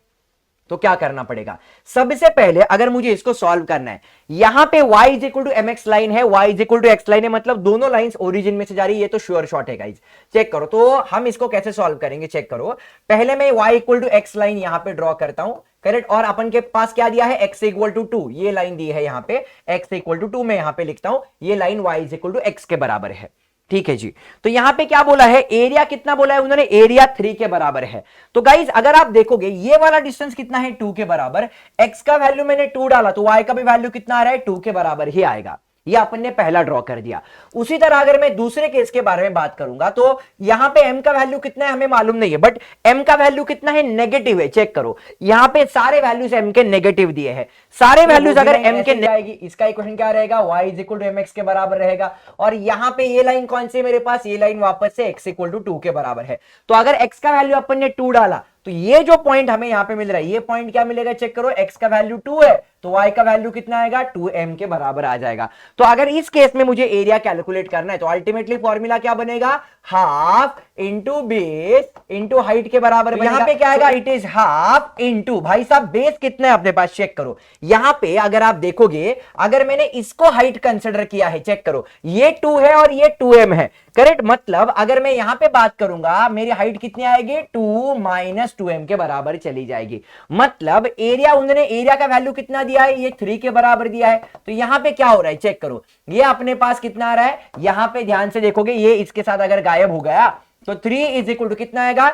तो क्या करना पड़ेगा? सबसे पहले अगर मुझे इसको सॉल्व करना है, यहां पे y is equal to mx line है, y is equal to x line है, मतलब दोनों लाइंस ओरिजिन में से जा रही है, ये तो श्योर शॉट है गाइस। चेक करो, तो हम इसको कैसे सॉल्व करेंगे? चेक करो, पहले मैं y equal to x line यहां पे ड्रॉ करता हूं, करेक्ट, और अपन के पास क्या दिया है? x इक्वल टू 2 ये लाइन दी है यहां पे, x इक्वल टू 2 मैं यहां पे लिखता हूं, ये line y is equal to x के बराबर है। ठीक है जी, तो यहां पे क्या बोला है? एरिया कितना बोला है उन्होंने? एरिया 3 के बराबर है। तो गाइस अगर आप देखोगे ये वाला डिस्टेंस कितना है? 2 के बराबर। x का वैल्यू मैंने 2 डाला, तो y का भी वैल्यू कितना आ रहा है? 2 के बराबर ही आएगा। ये अपन ने पहला ड्रॉ कर दिया। उसी तरह अगर मैं दूसरे केस के बारे में बात करूंगा तो यहां पे m का वैल्यू कितना है हमें मालूम नहीं है, बट m का वैल्यू कितना है, नेगेटिव है। चेक करो यहां पे सारे वैल्यूज m के नेगेटिव दिए हैं, सारे वैल्यूज अगर m के आएगी, इसका इक्वेशन क्या रहेगा, y is equal to mx के बराबर रहेगा। और यहां पे ये लाइन कौन सी मेरे पास, ये लाइन वापस से x इक्वल टू 2 के बराबर है। तो अगर x का वैल्यू अपन ने 2 डाला तो ये जो पॉइंट हमें यहां पे मिल रहा है, ये पॉइंट क्या मिलेगा, चेक करो, x का वैल्यू 2 है तो y का वैल्यू कितना आएगा, 2m के बराबर आ जाएगा। तो अगर इस केस में मुझे एरिया कैलकुलेट करना है तो अल्टीमेटली फॉर्मूला क्या बनेगा, half into base into height के बराबर। तो यहां पे क्या आएगा, इट इज हाफ इंटू, भाई साहब बेस कितना है अपने पास, चेक करो यहां पे अगर आप देखोगे, अगर मैंने इसको हाइट कंसिडर किया है, चेक करो ये 2 है और ये 2m है, करेक्ट। मतलब अगर मैं यहां पे बात करूंगा मेरी हाइट कितनी आएगी, 2 माइनस 2m के बराबर चली जाएगी। मतलब एरिया, उन्होंने एरिया का वैल्यू कितना दिया है, ये 3 के बराबर दिया है। तो यहां पे क्या हो रहा है, चेक करो, ये अपने पास कितना आ रहा है, यहां पे ध्यान से देखोगे ये इसके साथ अगर गायब हो गया तो 3 इज इक्वल टू कितना आएगा,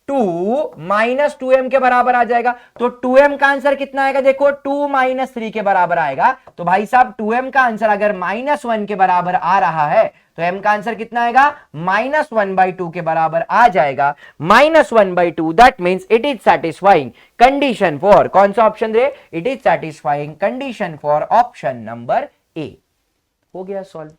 2 माइनस 2m के बराबर आ जाएगा। तो 2m का आंसर कितना आएगा, देखो 2 माइनस 3 के बराबर आएगा। तो भाई साहब 2m का आंसर अगर -1 के बराबर आ रहा है तो m का आंसर कितना आएगा, -1/2 के बराबर आ जाएगा। -1/2 that means it is satisfying condition for, कौन सा ऑप्शन रे, it is satisfying condition for option number A. हो गया सॉल्व।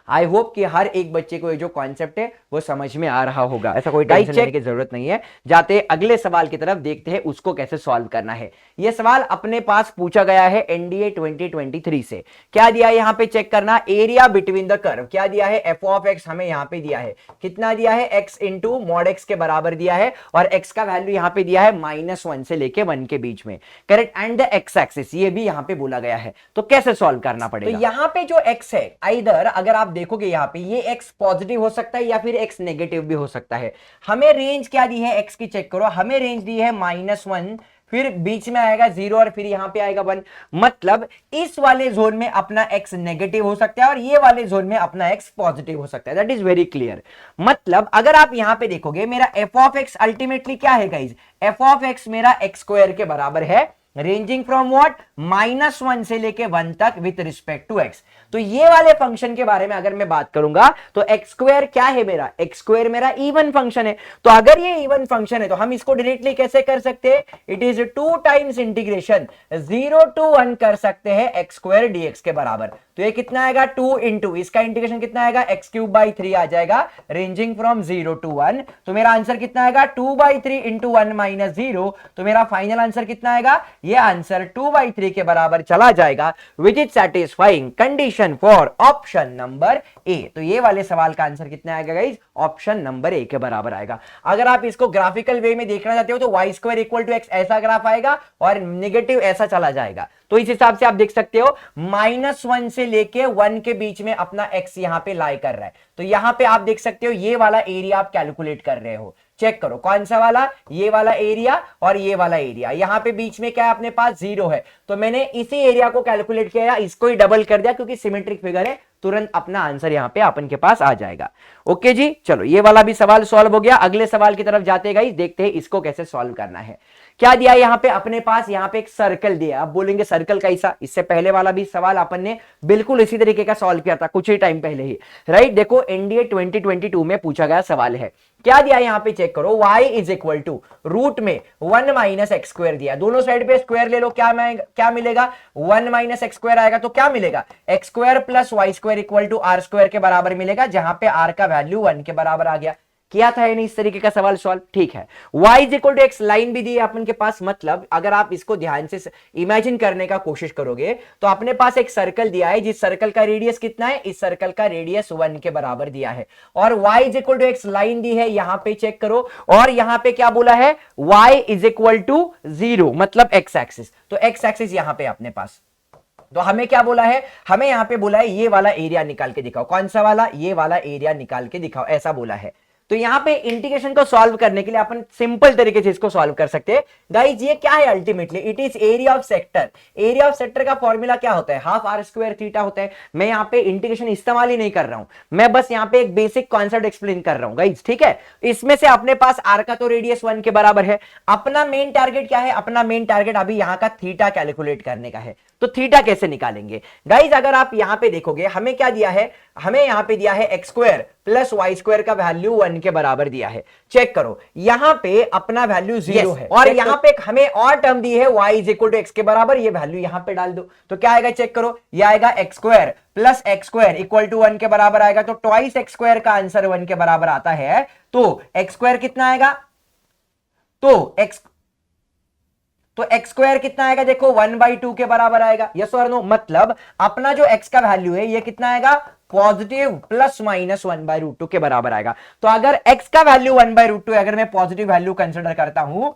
आई होप कि हर एक बच्चे को ये जो कॉन्सेप्ट है वो समझ में आ रहा होगा, ऐसा कोई टेंशन लेने की जरूरत नहीं है। जाते अगले सवाल की तरफ देखते हैं उसको कैसे सॉल्व करना है। ये सवाल अपने पास पूछा गया है एनडीए 2023 से। क्या दिया है यहाँ पे, चेक करना, एरिया बिटवीन द कर्व क्या दिया है, एफ ऑफ एक्स हमें यहाँ पे दिया है, कितना दिया है, एक्स इंटू मॉड एक्स के बराबर दिया है, और एक्स का वैल्यू यहाँ पे दिया है -1 से लेके 1 के बीच में, correct. And the x axis ये भी यहाँ पे बोला गया है। तो कैसे सॉल्व करना पड़ेगा, तो यहाँ पे जो एक्स है, आइदर अगर आप देखोगे यहाँ पे ये x पॉजिटिव हो सकता है या फिर x नेगेटिव भी हो सकता है। हमें रेंज क्या दी है x की, चेक करो, हमें रेंज दी है -1, फिर बीच में आएगा 0 और फिर यहां पे आएगा 1। मतलब इस वाले जोन में अपना x नेगेटिव हो सकता है और ये वाले जोन में अपना x पॉजिटिव हो सकता है। That is very clear. मतलब अगर आप यहां पे देखोगे मेरा f ऑफ x अल्टीमेटली क्या है गाइज, f ऑफ x मेरा x² के बराबर है, रेंजिंग फ्रॉम व्हाट, -1 से लेके 1 तक विथ रिस्पेक्ट टू x। तो ये वाले फंक्शन के बारे में अगर मैं बात करूंगा तो x² क्या है मेरा, x² मेरा इवन फंक्शन है। तो अगर ये इवन फंक्शन है तो हम इसको डायरेक्टली कैसे कर सकते हैं, it is 2 times integration 0 to 1 कर सकते हैं x² dx के बराबर। तो ये कितना आएगा, 2 इंटू इसका इंटीग्रेशन कितना आएगा, x³ आ जाएगा, रेंजिंग फ्रॉम 0 to 1। तो मेरा आंसर कितना आएगा, 2/3 इंटू 1 - 0। तो मेरा फाइनल आंसर कितना आएगा, ये आंसर 2/3 के बराबर चला जाएगा, which is satisfying condition for option number A. तो ये वाले सवाल का आंसर कितना आएगा गाइज, ऑप्शन नंबर ए के बराबर आएगा। अगर आप इसको ग्राफिकल वे में देखना चाहते हो तो y² = x ऐसा ग्राफ आएगा और नेगेटिव ऐसा चला जाएगा। तो इस हिसाब से आप देख सकते हो -1 से लेके 1 के बीच में अपना x यहां पे लाई कर रहा है। तो यहां पे आप देख सकते हो ये वाला एरिया आप कैलकुलेट कर रहे हो, चेक करो कौन सा वाला, ये वाला एरिया और ये वाला एरिया, यहां पे बीच में क्या है अपने पास 0 है। तो मैंने इसी एरिया को कैलकुलेट किया, इसको ही डबल कर दिया क्योंकि सिमेट्रिक फिगर है, तुरंत अपना आंसर यहां पे अपन के पास आ जाएगा। ओके जी, चलो ये वाला भी सवाल सॉल्व हो गया। अगले सवाल की तरफ जाते गाइस, देखते हैं इसको कैसे सॉल्व करना है। क्या दिया यहां पे अपने पास, यहां पे एक सर्कल दिया। आप बोलेंगे सर्कल कैसा, इससे पहले वाला भी सवाल अपन ने बिल्कुल इसी तरीके का सॉल्व किया था कुछ ही टाइम पहले ही, राइट। देखो एनडीए 2022 में पूछा गया सवाल है। क्या दिया यहां पे, चेक करो, y = रूट में 1 - x² दिया, दोनों साइड पे स्क्वायर ले लो, क्या मिलेगा, 1 - x² आएगा तो क्या मिलेगा, x² + y² = r² के बराबर मिलेगा, जहां पे r का वैल्यू 1 के बराबर आ गया। किया था यानी इस तरीके का सवाल सॉल्व, ठीक है। y = x लाइन भी दी है अपन के पास। मतलब अगर आप इसको ध्यान से इमेजिन करने का कोशिश करोगे तो अपने पास एक सर्कल दिया है, जिस सर्कल का रेडियस कितना है, इस सर्कल का रेडियस 1 के बराबर दिया है, और y = x लाइन दी है यहां पे, चेक करो। और यहां पे क्या बोला है, y = 0 मतलब x एक्सिस। तो x एक्सिस यहां पे अपने पास, तो हमें क्या बोला है, हमें यहां पे बोला है ये वाला एरिया निकाल के दिखाओ। कौन सा वाला, ये वाला एरिया निकाल के दिखाओ, ऐसा बोला है। तो यहां पे इंटीग्रेशन को सॉल्व करने के लिए अपन सिंपल तरीके से इसको सॉल्व कर सकते हैं गाइज। ये क्या है ultimately, it is area of sector. Area of sector का फॉर्मूला क्या होता है, हाफ r² थीटा होता है। मैं यहां पे इंटीग्रेशन इस्तेमाल ही नहीं कर रहा हूं, मैं बस यहां पे एक बेसिक कॉन्सेप्ट एक्सप्लेन कर रहा हूं गाइज, ठीक है। इसमें से अपने पास r का तो रेडियस 1 के बराबर है। अपना मेन टारगेट क्या है, अपना मेन टारगेट अभी यहां का थीटा कैलकुलेट करने का है। तो थीटा कैसे निकालेंगे गाइज? अगर आप यहां पे देखोगे हमें क्या दिया है, हमें यहां पे दिया है x square plus y square का वैल्यू 1 के बराबर दिया है। चेक करो यहां पे अपना वैल्यू 0 है और यहां पे हमें और टर्म दी है y is equal to x के बराबर, ये वैल्यू यहां पे डाल दो तो क्या आएगा चेक करो, ये आएगा x square plus x square equal to 1 के बराबर आएगा। तो ट्वाइस एक्स स्क्वायर का आंसर 1 के बराबर आता है। तो एक्स स्क्वायर कितना आएगा, तो एक्स स्क्वायर कितना आएगा देखो 1/2 के बराबर आएगा। यस और नो? मतलब अपना जो एक्स का वैल्यू है ये कितना आएगा, पॉजिटिव प्लस माइनस 1/√2 के बराबर आएगा। तो अगर एक्स का वैल्यू 1/√2 अगर मैं पॉजिटिव वैल्यू कंसिडर करता हूं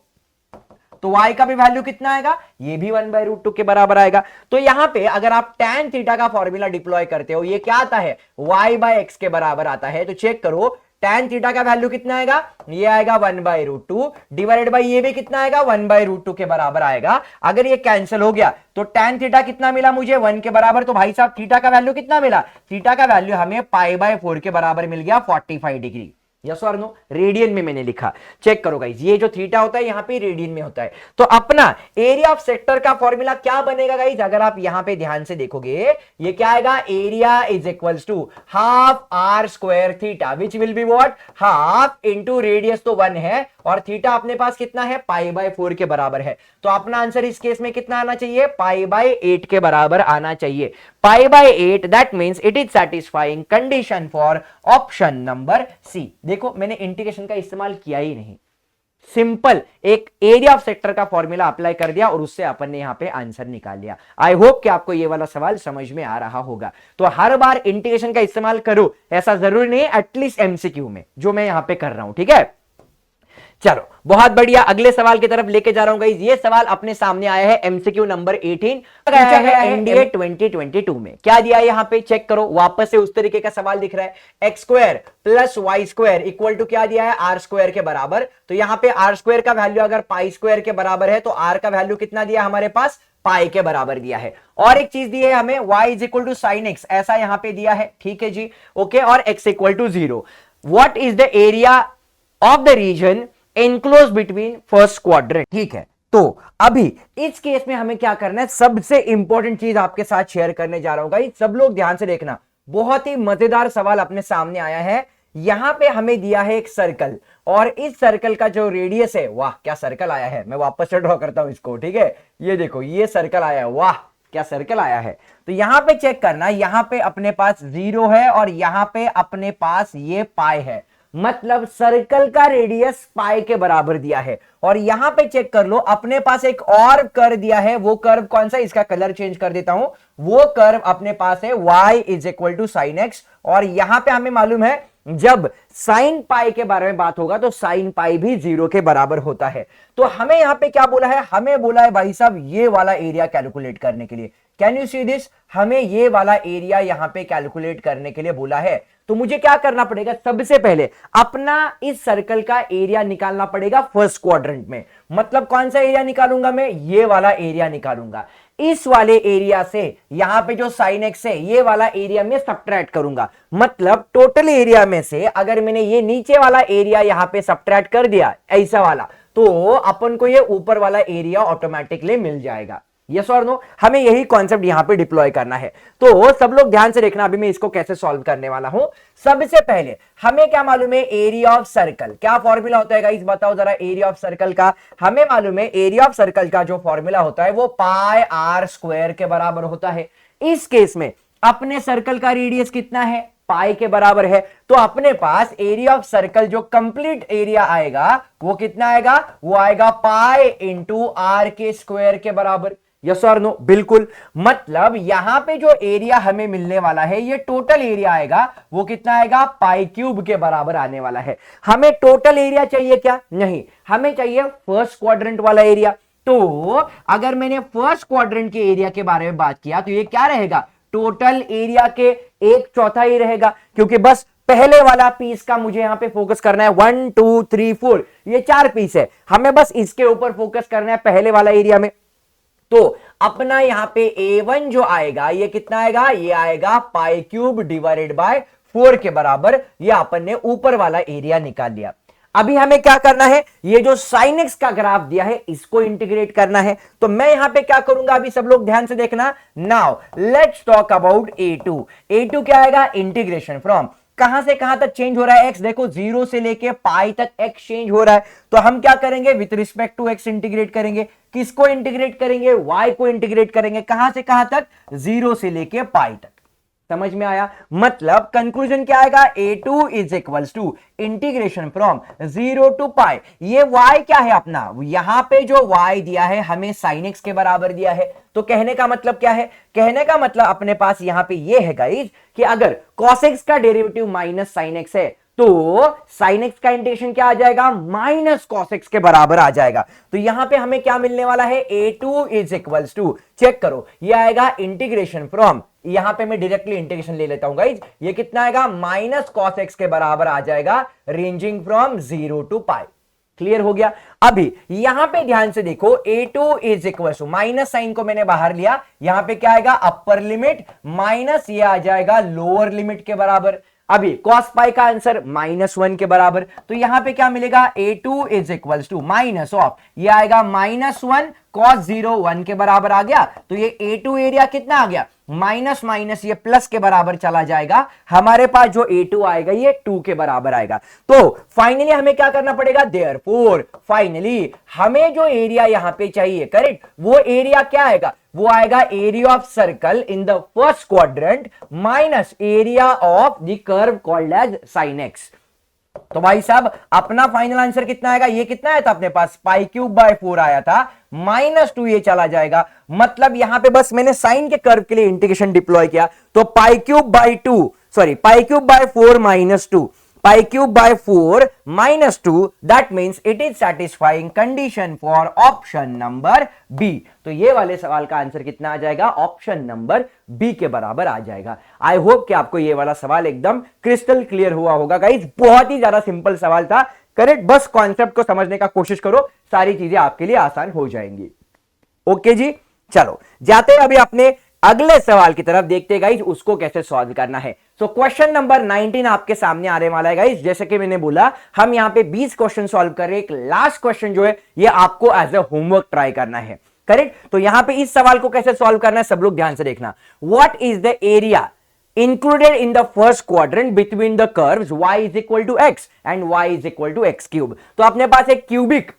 तो y का भी वैल्यू कितना आएगा, ये भी 1/√2 के बराबर आएगा। तो यहां पे अगर आप tan थीटा का फॉर्मूला डिप्लॉय करते हो ये क्या आता है, y/x के बराबर आता है। तो चेक करो tan थीटा का वैल्यू कितना आएगा, ये आएगा 1/√2 डिवाइडेड बाय ये भी कितना आएगा 1/√2 के बराबर आएगा। अगर ये कैंसिल हो गया तो tan थीटा कितना मिला मुझे 1 के बराबर। तो भाई साहब थीटा का वैल्यू कितना मिला, थीटा का वैल्यू हमें π/4 के बराबर मिल गया 45 डिग्री। यस और नो? रेडियन में मैंने लिखा, चेक करो गाइस, ये जो थीटा होता है यहां पे रेडियन में होता है। तो अपना एरिया ऑफ सेक्टर का फॉर्मूला क्या बनेगा गाइस, अगर आप यहां पे ध्यान से देखोगे ये क्या आएगा, area is equals to half r square theta which will be what, half into radius तो 1 है और थीटा अपने पास कितना है π/4 के बराबर है। तो अपना आंसर इस केस में कितना आना चाहिए, π/8 के बराबर आना चाहिए। π/8 that means it is satisfying condition for option number C. देखो मैंने इंटीग्रेशन का इस्तेमाल किया ही नहीं, सिंपल एक एरिया ऑफ सेक्टर का फॉर्मूला अप्लाई कर दिया और उससे अपन ने यहां पे आंसर निकाल लिया। आई होप कि आपको ये वाला सवाल समझ में आ रहा होगा। तो हर बार इंटीग्रेशन का इस्तेमाल करो ऐसा जरूरी नहीं है, एटलीस्ट एमसीक्यू में जो मैं यहां पे कर रहा हूं। ठीक है, चलो बहुत बढ़िया, अगले सवाल की तरफ लेके जा रहा हूं गाइस। ये सवाल अपने सामने आया है एमसीक्यू नंबर 18 आया है एनडीए 2022 में। क्या दिया है यहां पे चेक करो, वापस से उस तरीके का सवाल दिख रहा है, x square plus y square equal to क्या दिया है, आर स्क्वायर के बराबर। तो यहां पे आर स्क्वायर का वैल्यू अगर पाई स्क्वायर के बराबर है तो आर का वैल्यू कितना दिया हमारे पास, पाई के बराबर दिया है। और एक चीज दी है हमें y is equal to sine x, ऐसा यहां पे दिया है। ठीक है जी, ओके, और x equal to 0। What is the area of the region enclose between first quadrant. ठीक है, तो अभी इस केस में हमें क्या करना है, सबसे इंपॉर्टेंट चीज आपके साथ शेयर करने जा रहा हूं गाइस, सब लोग ध्यान से देखना। बहुत ही मजेदार सवाल अपने सामने आया है। यहां पे हमें दिया है एक सर्कल और इस सर्कल का जो रेडियस है, वाह क्या सर्कल आया है, मैं वापस से ड्रॉ करता हूं इसको। ठीक है, ये देखो ये सर्कल आया है, वाह क्या सर्कल आया है। तो यहां पे चेक करना, यहां पे अपने पास 0 है और यहां पे अपने पास ये पाई है, मतलब सर्कल का रेडियस पाई के बराबर दिया है। और यहां पे चेक कर लो अपने पास एक और कर्व दिया है, वो कर्व कौन सा, इसका कलर चेंज कर देता हूं, वो कर्व अपने पास है y is equal to sine x. और यहां पे हमें मालूम है जब साइन पाई के बारे में बात होगा तो साइन पाई भी 0 के बराबर होता है। तो हमें यहां पे क्या बोला है, हमें बोला है भाई साहब ये वाला एरिया कैलकुलेट करने के लिए। कैन यू सी दिस, हमें ये वाला एरिया यहां पे कैलकुलेट करने के लिए बोला है। तो मुझे क्या करना पड़ेगा, सबसे पहले अपना इस सर्कल का एरिया निकालना पड़ेगा फर्स्ट क्वाड्रेंट में। मतलब कौन सा एरिया निकालूंगा मैं, ये वाला एरिया निकालूंगा। इस वाले एरिया से यहां पे जो साइन एक्स है ये वाला एरिया में सब्ट्रैक्ट करूंगा। मतलब टोटल एरिया में से अगर मैंने ये नीचे वाला एरिया यहां पे सब्ट्रैक्ट कर दिया ऐसा वाला, तो अपन को ये ऊपर वाला एरिया ऑटोमेटिकली मिल जाएगा। यस और नो, हमें यही कॉन्सेप्ट यहां पे डिप्लॉय करना है। तो सब लोग ध्यान से देखना, अभी मैं इसको कैसे सॉल्व करने वाला हूं। सबसे पहले हमें क्या मालूम है, एरिया ऑफ सर्कल क्या फॉर्मूला होता है गाइस, बताओ जरा एरिया ऑफ सर्कल का। हमें मालूम है एरिया ऑफ सर्कल का जो फॉर्मूला होता है वो पाई आर स्क्वायर के बराबर होता है। इस केस में अपने सर्कल का रेडियस कितना है, पाई के बराबर है। तो अपने पास एरिया ऑफ सर्कल जो कंप्लीट एरिया आएगा वो कितना आएगा, वो आएगा पाई इंटू आर के स्क्वायर के बराबर। यस और नो, बिल्कुल। मतलब यहां पे जो एरिया हमें मिलने वाला है ये टोटल एरिया आएगा, वो कितना आएगा, पाई क्यूब के बराबर आने वाला है। हमें टोटल एरिया चाहिए क्या, नहीं, हमें चाहिए फर्स्ट क्वाड्रेंट वाला एरिया। तो अगर मैंने फर्स्ट क्वाड्रेंट के एरिया के बारे में बात किया तो ये क्या रहेगा, टोटल एरिया के 1/4 ही रहेगा, क्योंकि बस पहले वाला पीस का मुझे यहां पे फोकस करना है। 1 2 3 4 ये 4 पीस है, हमें बस इसके ऊपर फोकस करना है पहले वाला एरिया में। तो अपना यहां पे A1 जो आएगा ये कितना आएगा, ये आएगा पाई क्यूब डिवाइडेड बाय 4 के बराबर। ये अपन ने ऊपर वाला एरिया निकाल लिया। अभी हमें क्या करना है, ये जो sin x का ग्राफ दिया है इसको इंटीग्रेट करना है। तो मैं यहां पे क्या करूंगा, अभी सब लोग ध्यान से देखना। Now let's talk about a2। a2 क्या आएगा, इंटीग्रेशन फ्रॉम कहां से कहां तक चेंज हो रहा है x, देखो 0 से लेके पाई तक x चेंज हो रहा है। तो हम क्या करेंगे, with respect to x integrate करेंगे। किसको इंटीग्रेट करेंगे, y को इंटीग्रेट करेंगे। कहां से कहां तक, 0 से लेके पाई तक। समझ में आया, मतलब कंक्लूजन क्या आएगा, a2 is equals to integration from 0 to pi. ये y क्या है अपना, यहां पे जो y दिया है हमें sin x के बराबर दिया है। तो कहने का मतलब क्या है, कहने का मतलब अपने पास यहां पे ये है गाइज कि अगर cos x का डेरिवेटिव माइनस sin x है तो sin x का इंटीग्रेशन क्या आ जाएगा, माइनस cos x के बराबर आ जाएगा। तो यहां पे हमें क्या मिलने वाला है, a2 is equals to, check करो, ये आएगा इंटीग्रेशन फ्रॉम, यहां पे मैं डायरेक्टली इंटीग्रेशन ले लेता हूं गाइज, ये कितना आएगा, माइनस cos x के बराबर आ जाएगा, ranging from 0 to pi. Clear हो गया। अभी यहां पे ध्यान से देखो, a2 is equal to, minus sine को मैंने बाहर लिया, यहां पे क्या आएगा, अपर लिमिट माइनस ये आ जाएगा लोअर लिमिट के बराबर। अभी cos पाई का आंसर -1 के बराबर। तो यहां पे क्या मिलेगा, a2 is equal to minus of, ये आएगा -1 cos 0 1 के बराबर आ गया। तो ये a2 एरिया कितना आ गया, माइनस माइनस ये प्लस के बराबर चला जाएगा, हमारे पास जो a2 आएगा ये 2 के बराबर आएगा। तो फाइनली हमें क्या करना पड़ेगा, देयरफॉर फाइनली हमें जो एरिया यहां पे चाहिए, करेक्ट, वो एरिया क्या आएगा, वो आएगा area of circle in the first quadrant minus area of the curve called as sin x। तो भाई साहब अपना फाइनल आंसर कितना आएगा, ये कितना आया था अपने पास, π³/4 आया था, -2 ये चला जाएगा। मतलब यहां पे बस मैंने साइन के कर्व के लिए इंटीग्रेशन डिप्लॉय किया, तो π³/2 sorry π³/4 -2, π³/4 -2, that means it is satisfying condition for option number B. तो ये वाले सवाल का आंसर कितना आ जाएगा, ऑप्शन नंबर बी के बराबर आ जाएगा। आई होप कि आपको ये वाला सवाल एकदम क्रिस्टल क्लियर हुआ होगा गाइज, बहुत ही ज्यादा सिंपल सवाल था, करेक्ट, बस कॉन्सेप्ट को समझने का कोशिश करो, सारी चीजें आपके लिए आसान हो जाएंगी। ओके जी, चलो जाते हैं अभी अपने अगले सवाल की तरफ, देखते गाइज उसको कैसे सॉल्व करना है। सो क्वेश्चन नंबर 19 आपके सामने आने वाला है गाइज। जैसे कि मैंने बोला हम यहां पे 20 क्वेश्चन सॉल्व कर रहे हैं, एक लास्ट क्वेश्चन जो है ये आपको एज ए होमवर्क ट्राई करना है, करेक्ट। तो यहां पे इस सवाल को कैसे सॉल्व करना है सब लोग ध्यान से देखना। What is the area included in the first quadrant between the curves y is equal to x and y is equal to x cube। तो अपने पास एक क्यूबिक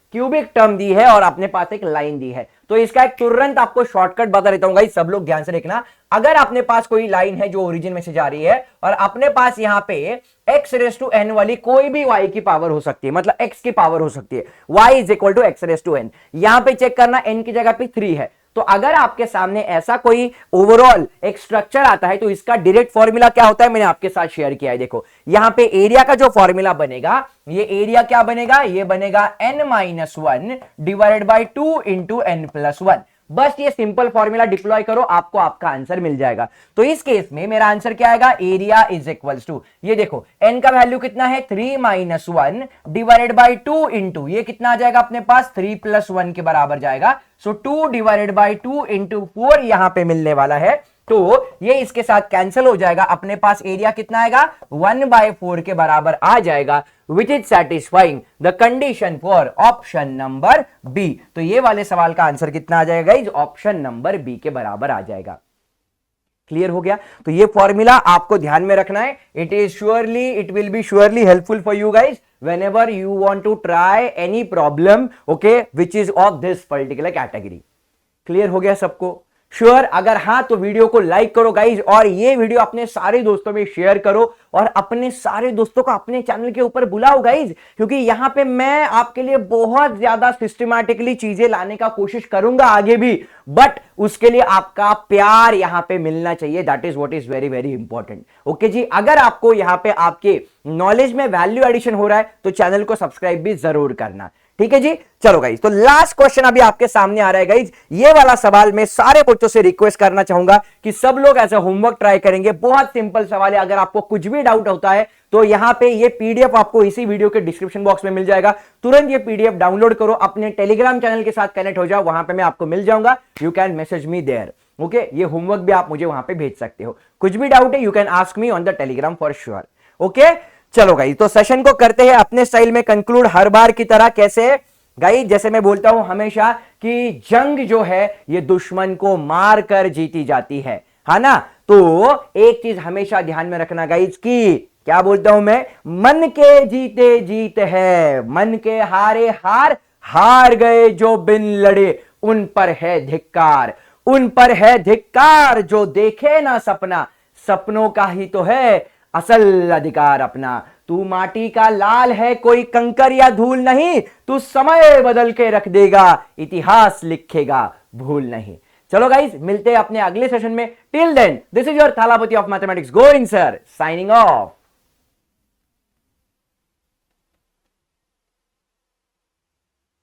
टर्म दी है और अपने पास एक लाइन दी है। तो इसका एक तुरंत आपको शॉर्टकट बता देता हूं गाइस, सब लोग ध्यान से देखना। अगर अपने पास कोई लाइन है जो ओरिजिन में से जा रही है और अपने पास यहां पे x⁻n वाली कोई भी y की पावर हो सकती है, मतलब x की पावर हो सकती है, y is equal to x⁻n। यहां पे चेक करना n की जगह पे 3 है। तो अगर आपके सामने ऐसा कोई ओवरऑल एक स्ट्रक्चर आता है तो इसका डायरेक्ट फॉर्मूला क्या होता है, मैंने आपके साथ शेयर किया है। देखो यहां पे एरिया का जो फॉर्मूला बनेगा, ये एरिया क्या बनेगा, ये बनेगा n-1 divided by 2 into n+1। बस ये सिंपल फॉर्मूला डिप्लॉय करो, आपको आपका आंसर मिल जाएगा। तो इस केस में मेरा आंसर क्या आएगा, एरिया इज इक्वल्स टू, ये देखो n का वैल्यू कितना है 3-1 डिवाइडेड बाय 2 इंटू, ये कितना आ जाएगा अपने पास 3+1 के बराबर जाएगा। सो 2 डिवाइडेड बाय 2 इंटू 4 यहां पे मिलने वाला है। तो ये इसके साथ कैंसिल हो जाएगा, अपने पास एरिया कितना आएगा 1/4 के बराबर आ जाएगा, which is satisfying the condition for option number B. तो ये वाले सवाल का आंसर कितना आ जाएगा गाइस, ऑप्शन नंबर बी के बराबर आ जाएगा। क्लियर हो गया। तो ये फॉर्मूला आपको ध्यान में रखना है, it will be surely helpful for you guys whenever you want to try any problem, okay, which is of this particular category। Clear हो गया सबको, श्योर? अगर हाँ तो वीडियो को लाइक करो गाइज, और ये वीडियो अपने सारे दोस्तों में शेयर करो, और अपने सारे दोस्तों को अपने चैनल के ऊपर बुलाओ गाइज, क्योंकि यहां पे मैं आपके लिए बहुत ज्यादा सिस्टमैटिकली चीजें लाने का कोशिश करूंगा आगे भी, बट उसके लिए आपका प्यार यहां पे मिलना चाहिए, that is what is very very important. Okay जी, अगर आपको यहां पे आपके नॉलेज में वैल्यू एडिशन हो रहा है तो चैनल को सब्सक्राइब भी जरूर करना, ठीक है जी। चलो गाइज, तो लास्ट क्वेश्चन अभी आपके सामने आ रहा है गाइज। ये वाला सवाल मैं सारे बच्चों से रिक्वेस्ट करना चाहूंगा कि सब लोग ऐसा होमवर्क ट्राई करेंगे, बहुत सिंपल सवाल है। अगर आपको कुछ भी डाउट होता है तो यहां पे ये पीडीएफ आपको इसी वीडियो के डिस्क्रिप्शन बॉक्स में मिल जाएगा, तुरंत ये पीडीएफ डाउनलोड करो, अपने टेलीग्राम चैनल के साथ कनेक्ट हो जाओ, वहां पे मैं आपको मिल जाऊंगा, you can message me there. Okay, ये होमवर्क भी आप मुझे वहां पे भेज सकते हो। कुछ भी डाउट है you can ask me on the Telegram for sure. Okay, चलो गाइस, तो सेशन को करते हैं अपने स्टाइल में कंक्लूड हर बार की तरह। कैसे गाइस, जैसे मैं बोलता हूं हमेशा कि जंग जो है ये दुश्मन को मार कर जीती जाती है ना। तो एक चीज हमेशा ध्यान में रखना गाइस कि क्या बोलता हूं मैं, मन के जीते जीत है, मन के हारे हार, हार गए जो बिन लड़े उन पर है धिक्कार, उन पर है धिक्कार जो देखे ना सपना, सपनों का ही तो है असल अधिकार अपना। तू माटी का लाल है, कोई कंकर या धूल नहीं, तू समय बदल के रख देगा, इतिहास लिखेगा भूल नहीं। चलो गाइस, मिलते हैं अपने अगले सेशन में। Till then, this is your Thalapathy of mathematics Govind sir signing of.